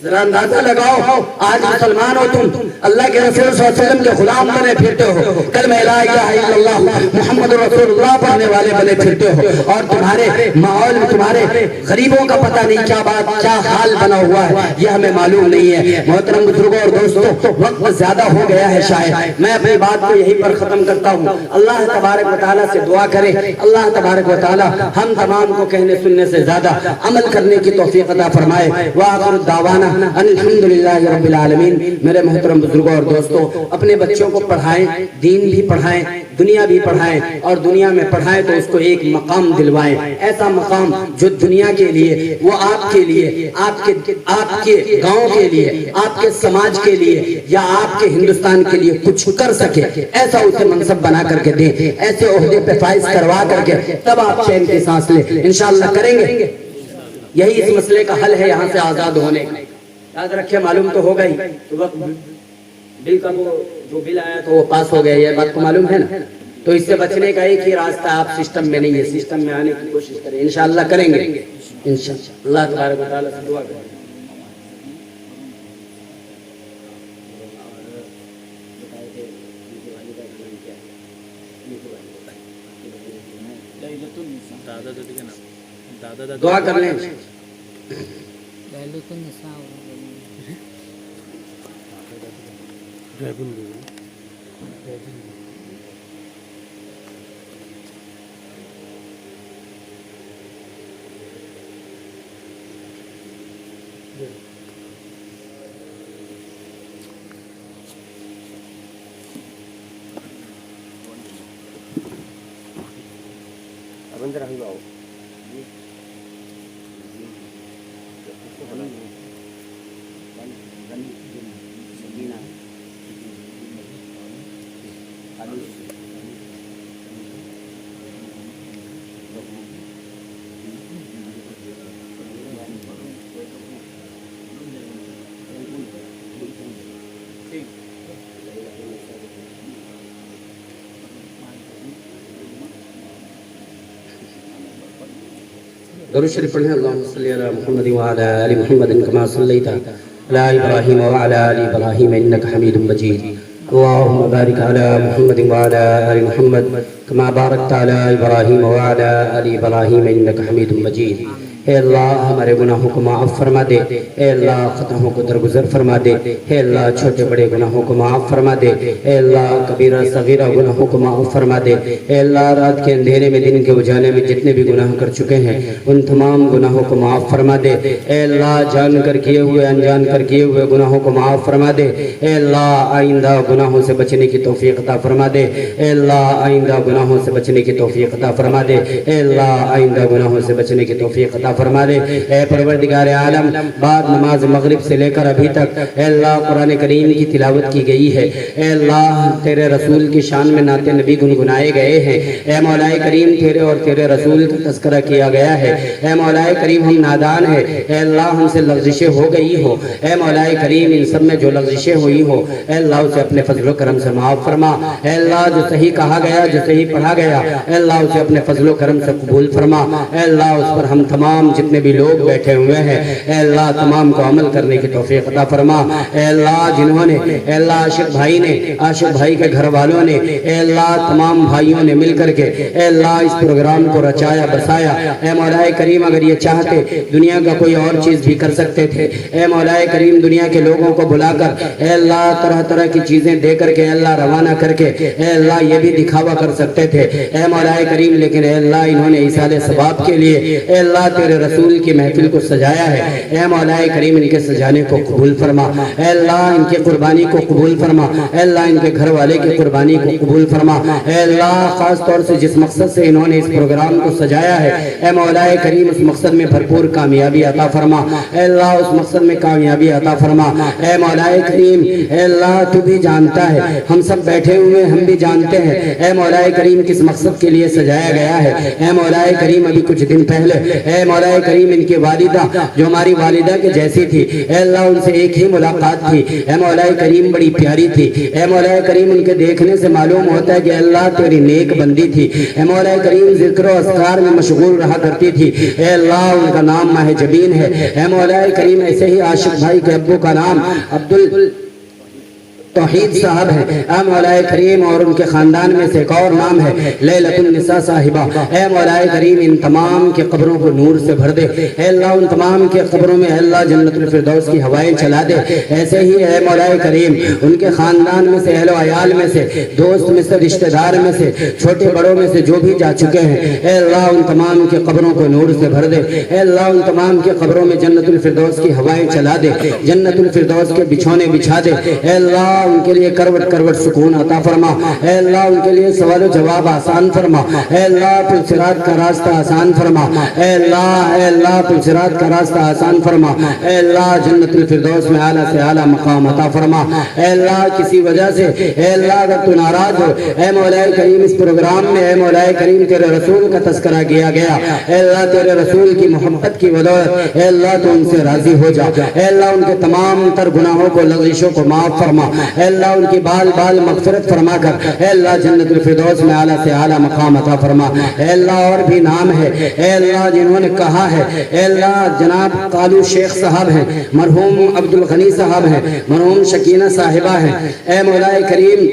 ذرا اندازہ لگاؤ، آج مسلمان ہو تم، اللہ کے رسول صلی اللہ علیہ وسلم کے غلام بنے پھرتے ہو، کلمہ لا الہ الا اللہ محمد رسول اللہ پڑھنے والے بنے پھرتے ہو، اور تمہارے ماحول میں تمہارے غریبوں کا پتہ نہیں کیا بات کیا حال بنا ہوا ہے، یہ ہمیں معلوم نہیں ہے۔ محترم بزرگوں اور دوستوں، وقت زیادہ ہو گیا ہے شاید، میں اپنی بات کو یہیں پر ختم کرتا ہوں۔ اللہ تبارک و تعالیٰ سے دعا کرے اللہ تبارک و تعالیٰ ہم تمام کو کہنے سننے سے زیادہ عمل کرنے کی توفیق عطا فرمائے۔ وآخر دعوانا دعوانا ان الحمدللہ رب العالمین۔ میرے محترم بزرگوں اور دوستوں، اپنے بچوں کو پڑھائیں، دین بھی پڑھائیں، دنیا بھی پڑھائیں، اور دنیا میں پڑھائیں تو اس کو ایک مقام دلوائیں، ایسا مقام جو دنیا کے لیے، وہ آپ کے لیے، آپ کے گاؤں کے لیے، آپ کے سماج کے لیے، یا آپ کے ہندوستان کے لیے کچھ کر سکے، ایسا اسے منصب بنا کر کے دیں، ایسے عہدے پہ فائز کروا کر کے تب آپ چین کی سانس لیں۔ انشاءاللہ کریں گے، یہی اس مسئلے کا حل ہے یہاں سے آزاد ہونے کا۔ یاد رکھیں، معلوم تو ہوگا ہی تو وقت بل کا وہ جو بل آیا تو وہ پاس ہو گیا، یہ بات تو معلوم ہے نا۔ تو اس سے بچنے کا ایک ہی راستہ، آپ سسٹم میں نہیں ہے، سسٹم میں آنے کی کوشش کریں، انشاءاللہ کریں گے انشاءاللہ۔ اللہ تبارک و تعالیٰ سے دعا کریں۔ دعا کر لیں۔ درود شریف پڑھیں۔ اللہم صلی علی محمد وعلی آل محمد کما صلیت علی ابراہیم وعلی آل ابراہیم انک حمید مجید۔ اللہم بارک علی محمد وعلی آل محمد کما بارکت علی ابراہیم وعلی آل ابراہیم انک حمید مجید۔ اے اللہ ہمارے گناہوں کو معاف فرما دے، اے اللہ خطاؤں کو درگزر فرما دے، اے اللہ چھوٹے بڑے گناہوں کو معاف فرما دے، اے اللہ کبیرہ صغیرہ گناہوں کو معاف فرما دے، اے اللہ رات کے اندھیرے میں دن کے اجالے میں جتنے بھی گناہ کر چکے ہیں ان تمام گناہوں کو معاف فرما دے، اے اللہ جان کر کیے ہوئے انجان کر کیے ہوئے گناہوں کو معاف فرما دے، اے اللہ آئندہ گناہوں سے بچنے کی توفیق عطا فرما دے، اے اللہ آئندہ گناہوں سے بچنے کی توفیق عطا فرما دے، اے اللہ آئندہ گناہوں سے بچنے کی توفیق عطا فرما دے۔ اے پروردگار عالم، بعد نماز مغرب سے لے کر ابھی تک اے اللہ قرآن کریم کی تلاوت کی گئی ہے، اے اللہ تیرے رسول کی شان میں نعت نبی گنگنائے گئے ہیں، اے مولا کریم تیرے اور تیرے رسول کا تذکرہ کیا گیا ہے، اے مولا کریم ہم نادان ہیں، اے اللہ ہم سے لغزشیں ہو گئی ہو، اے مولا کریم ان سب میں جو لغزشیں ہوئی ہو اے اللہ اسے اپنے فضل و کرم سے معاف فرما، اے اللہ جو صحیح کہا گیا جو صحیح پڑھا گیا اے اللہ اسے اپنے فضل و کرم سے قبول فرما، اے اللہ اس پر ہم تمام جتنے بھی لوگ بیٹھے ہوئے ہیں اے اللہ تمام کو عمل کرنے کی توفیق عطا فرما، اے اللہ جنہوں نے اے اللہ عاشق بھائی نے عاشق بھائی کے گھر والوں نے اے اللہ تمام بھائیوں نے مل کر کے اے اللہ اس پروگرام کو رچایا بسایا، اے مولا کریم اگر یہ چاہتے دنیا کا کوئی اور چیز بھی کر سکتے تھے، اے مولا کریم دنیا کے لوگوں کو بلا کر اے اللہ طرح طرح کی چیزیں دے کر کے اے اللہ روانہ کر کے اے اللہ یہ بھی دکھاوا کر سکتے تھے، اے مولا کریم لیکن اے اللہ انہوں نے ایصال ثواب کے لیے اے اللہ تیرے رسول کی محفل کو سجایا ہے، اے مولا کریم ان کے سجانے کو قبول فرما، اے اللہ ان کی قربانی کو قبول فرما، اے اللہ ان کے گھر والے کی قربانی کو قبول فرما، اے اللہ خاص طور سے جس مقصد سے انہوں نے اس پروگرام کو سجایا ہے اے مولا کریم اس مقصد میں بھرپور کامیابی عطا فرما، اے اللہ اس مقصد میں کامیابی عطا فرما، اے مولا کریم اے اللہ تو بھی جانتا ہے، ہم سب بیٹھے ہوئے ہم بھی جانتے ہیں اے مولا کریم کس مقصد کے لیے سجایا گیا ہے، اے مولا کریم ابھی کچھ دن پہلے اے مولا کریم ان کی والدہ جو ہماری والدہ کے جیسی تھی اے اللہ ان سے ایک ہی ملاقات تھی، اے مولا کریم بڑی پیاری تھی، اے مولا کریم ان کے دیکھنے سے معلوم ہوتا ہے کہ اللہ تیری نیک بندی تھی، اے مولا کریم ذکر و اذکار میں مشغول رہا کرتی تھی، اے اللہ ان کا نام ماہ جبین ہے، اے مولا کریم ایسے ہی عاشق بھائی کے ابو کا نام توحید صاحب ہیں، اے مولا کریم، اور ان کے خاندان میں سے ایک اور نام ہے لیلۃ النساء صاحبہ، اے مولا کریم ان تمام کے قبروں کو نور سے بھر دے، اے اللہ ان تمام کے قبروں میں اے اللہ جنت الفردوس کی ہوائیں چلا دے، ایسے ہی اے مولا کریم ان کے خاندان میں سے اہل و عیال میں سے دوست میں سے رشتہ دار میں سے چھوٹے بڑوں میں سے جو بھی جا چکے ہیں اے اللہ ان تمام کے قبروں کو نور سے بھر دے، اے اللہ ان تمام کے قبروں میں جنت الفردوس کی ہوائیں چلا دے، جنت الفردوس کے بچھونے بچھا دے، اے اللہ ان کے لیے کروٹ کروٹ سکون عطا فرما، اے اللہ ان کے لیے سوال و جواب آسان فرما، اے اللہ پل صراط کا راستہ آسان فرما، اے اللہ پل صراط کا راستہ آسان فرما، اے اللہ جنت الفردوس میں اعلیٰ سے اعلیٰ مقام عطا فرما، اے اللہ کسی وجہ سے اے اللہ اگر تو ناراض ہو اے مولا کریم اس پروگرام میں اے مولا کریم تیرے رسول کا تذکرہ کیا گیا، اے اللہ تیرے رسول کی محبت کی بدولت اے اللہ تو ان سے راضی ہو جا، اے اللہ ان کے تمام تر گناہوں کو لغزشوں کو معاف فرما، اے اللہ ان کی بال بال مغفرت فرما کر اے اللہ جنت الفردوس میں اعلیٰ سے اعلیٰ مقام عطا فرما، اے اللہ اور بھی نام ہے اے اللہ جنہوں نے کہا ہے اے اللہ جناب قالو شیخ صاحب ہیں، مرحوم عبدالغنی صاحب ہیں، مرحوم شکینہ صاحبہ ہیں، اے مولا کریم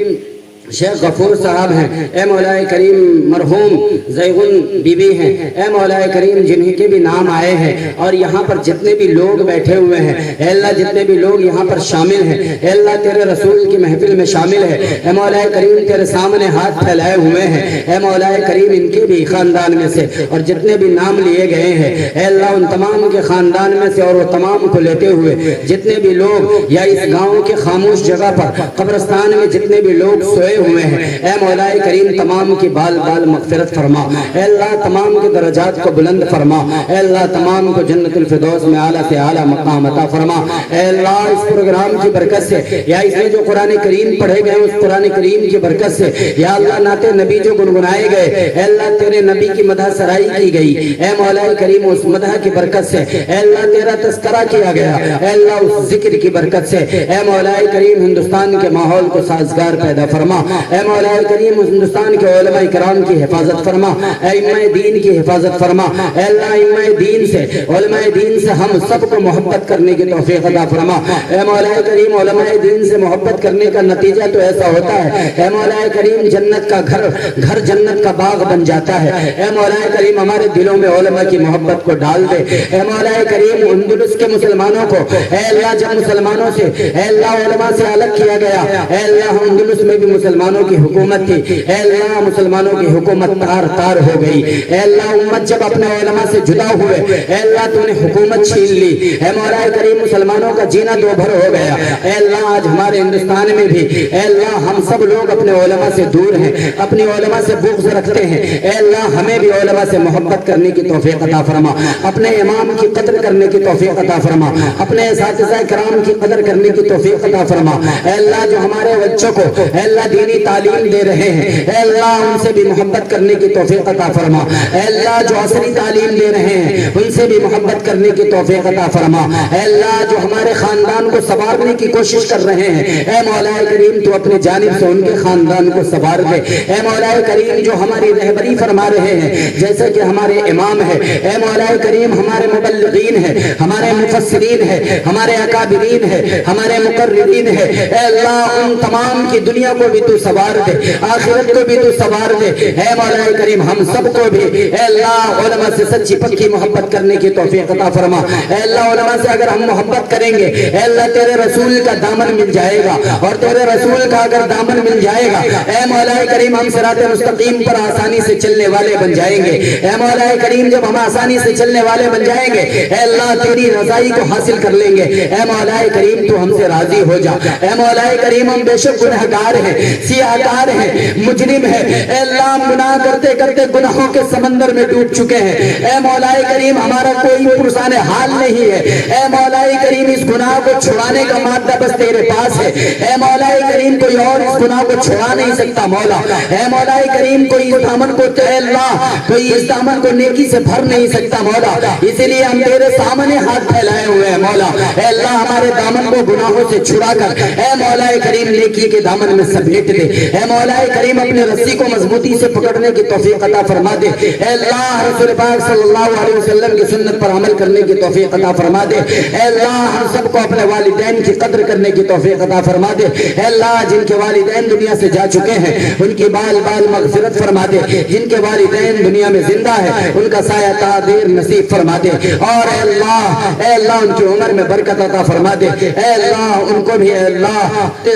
شیخ غفور صاحب ہیں، اے مولا کریم مرحوم زیغن بی بی ہیں، اے مولا کریم جنہیں کے بھی نام آئے ہیں، اور یہاں پر جتنے بھی لوگ بیٹھے ہوئے ہیں اے اللہ جتنے بھی لوگ یہاں پر شامل ہیں اے اللہ تیرے رسول کی محفل میں شامل ہے، اے مولا کریم تیرے سامنے ہاتھ پھیلائے ہوئے ہیں، اے مولا کریم ان کے بھی خاندان میں سے اور جتنے بھی نام لیے گئے ہیں اے اللہ ان تمام کے خاندان میں سے اور وہ تمام کو لیتے ہوئے جتنے بھی لوگ یا اس گاؤں کے خاموش جگہ پر قبرستان میں جتنے بھی لوگ سوئے ہوئے ہیں اے مولا کریم تمام کی بال بال مغفرت فرما، اے اللہ تمام کے درجات کو بلند فرما، اے اللہ تمام کو جنت الفردوس میں اعلیٰ سے اعلیٰ مقام عطا فرما، اے اللہ اس پروگرام کی برکت سے یا اس میں جو قرآن کریم پڑھے گئے اس قرآن کریم کی برکت سے یا اللہ نعت نبی جو گنگنائے گئے اے اللہ تیرے نبی کی مدح سرائی کی گئی اے مولا کریم اس مدح کی برکت سے اے اللہ تیرا تذکرہ کیا گیا اے اللہ اس ذکر کی برکت سے اے مولا کریم ہندوستان کے ماحول کو سازگار پیدا فرما، اے مولا کریم ہندوستان کے علماء کرام کی حفاظت فرما، اے ائمہ دین کی حفاظت فرما، اے اللہ ائمہ دین سے علماء دین سے ہم سب کو محبت کرنے کی توفیق عطا فرما، اے مولا کریم علماء دین سے محبت کرنے کا نتیجہ تو ایسا ہوتا ہے اے مولا کریم جنت کا گھر جنت کا باغ بن جاتا ہے، اے مولا کریم ہمارے دلوں میں علماء کی محبت کو ڈال دے، اے مولا کریم اندلس کے مسلمانوں کو اے اللہ جب مسلمانوں سے اے اللہ علماء سے الگ کیا گیا اے اللہ اندلس میں بھی مسلمانوں کی حکومت تھی اے اللہ مسلمانوں کی حکومت تار تار ہو گئی اے اللہ امت جب اپنے علماء سے جدا ہوئے اے اللہ تو نے حکومت چھین لی اے مولا کریم مسلمانوں کا جینا دو بھر ہو گیا اے اللہ آج ہمارے ہندوستان میں بھی اے اللہ ہم سب لوگ اپنے علماء سے دور ہیں، اپنی علماء سے بغض رکھتے ہیں اے اللہ ہمیں بھی علماء سے محبت کرنے کی توفیق عطا فرما، اپنے امام کی قدر کرنے کی توفیق عطا فرما، اپنے اساتذہ کرام کی قدر کرنے کی توفیق عطا فرما، اے اللہ جو ہمارے بچوں کو اے اللہ دینی تعلیم دے رہے ہیں اے اللہ ان سے بھی محبت کرنے کی توفیق عطا فرما، اے اللہ جو عصری تعلیم دے رہے ہیں ان سے بھی محبت کرنے کی توفیق عطا فرما، اے اللہ جو ہمارے خاندان کو سنوارنے کی کوشش کر رہے ہیں اے مولا کریم تو اپنے جانب سے ان کے خاندان کو سنوار دے، اے مولا کریم جو ہماری رہبری فرما رہے ہیں جیسے کہ ہمارے امام ہے اے مولا کریم ہمارے مبلغین ہے، ہمارے مفسرین ہے، ہمارے اکابرین ہے، ہمارے مقررین ہے اے اللہ ان تمام کی دنیا کو بھی تو سنوار دے، آخرت کو بھی تو سنوار دے اے مولا کریم ہم سب کو بھی اے اللہ علماء سے سچی پکی محبت کرنے کی توفیق عطا فرما، اے اللہ علماء سے اگر ہم محبت کریں گے اے اللہ تیرے رسول کا دامن مل جائے گا، اور تیرے رسول کا اگر دامن مل جائے گا اے مولا کریم ہم صراط مستقیم پر آسانی سے چلنے والے بن جائیں گے، اے مولا کریم جب ہم آسانی سے چلنے والے بن جائیں گے اے اللہ تیری رضائی کو حاصل کر لیں گے، اے مولا کریم تو ہم سے راضی ہو جا، اے مولا کریم ہم بے شک گنہگار ہیں، سیاہکار ہیں، مجرم ہیں اے اللہ ہم گناہ کرتے کرتے گناہوں کے سمندر میں ڈوب چکے ہیں اے مولا کریم ہمارا کوئی پرسان حال نہیں ہے اے مولا کریم اس گناہ کو چھڑانے کا مادہ بس تیرے پاس ہے اے مولا کریم کوئی اور اس گناہ کو چھڑا نہیں سکتا مولا، اے مولا کریم کوئی اس دامن کو اے اللہ کوئی اس دامن کو نیکی سے بھر نہیں سکتا مولا، اسی لیے ہم تیرے سامنے ہاتھ پھیلائے ہوئے ہیں مولا، اے اللہ ہمارے دامن کو گناہوں سے چھڑا کر اے مولا کریم نیکی کے دامن میں سمیٹ دے. اے مولا کریم اپنے رسی کو مضبوطی سے پکڑنے کی توفیق عطا فرما دے. اے اللہ رسول پاک صلی اللہ علیہ وسلم کی سنت پر عمل کرنے کی توفیق عطا فرما دے. اے اللہ ہم سب کو اپنے والدین کی قدر کرنے کی توفیق عطا فرما دے. اے اللہ جن کے والدین دنیا سے جا چکے ہیں ان کی بال بال مغفرت فرما دے. جن کے والدین دنیا میں زندہ ہے ان کا سایہ تعبیر نصیب فرما دے. اور اے اللہ ان کی عمر میں برکت عطا فرما دے. اے اللہ ان کو بھی اے اللہ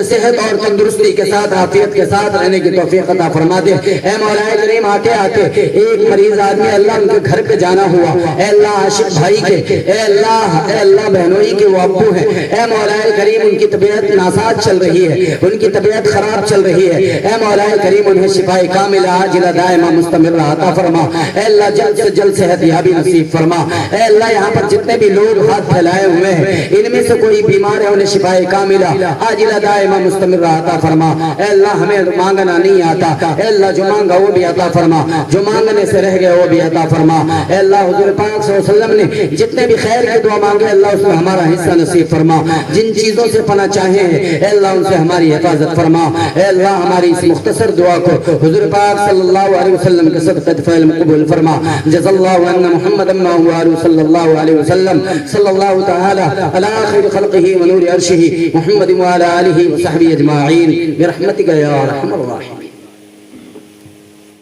صحت اور تندرستی کے ساتھ عافیت کے ساتھ رہنے کی توفیق عطا فرما دے. اے مولا کریم آتے آتے ایک مریض آدمی اللہ ان کے گھر پہ جانا ہوا. اے اللہ عاشق بھائی کے اے اللہ بہنوئی کے وہ ابو ہیں. اے مولا کریم ان کی طبیعت ناساز چل رہی ہے, ان کی طبیعت خراب چل رہی ہے. اے مولا کریم انہیں شفاء کاملہ عاجلہ دائمہ مستمرہ عطا فرما. اے اللہ جلد سے جلد صحت یابی نصیب فرما. اے اللہ یہاں پر جتنے بھی لوگ ہاتھ پھیلائے ہوئے ہیں ان میں سے کوئی بیمار ہے انہیں شفاء کاملہ عاجلہ دائمہ مستمرہ عطا فرما. اے اللہ ہمیں مانگنا نہیں آتا, اے اللہ جو مانگا وہ بھی عطا فرما, جو مانگنے سے رہ گئے وہ بھی عطا فرما. اے اللہ حضور پاک صلی اللہ علیہ وسلم نے جتنے بھی خیر کی دعا مانگے اللہ اس میں ہمارا حصہ نصیب فرما. جن چیزوں سے پناہ چاہے ہیں اے اللہ ان سے ہماری حفاظت فرما. اے اللہ ہماری اس مختصر دعا کو حضور پاک صلی اللہ علیہ وسلم کے صدقۃ فعل میں قبول فرما. جزا اللہ عنا محمد ما هو صلی اللہ علیہ وسلم صلی اللہ تعالی علی خیر خلقہ ونور عرشہ محمد وعلی آلہ وصحبہ اجمعین برحمتک یا ارحم الراحمین.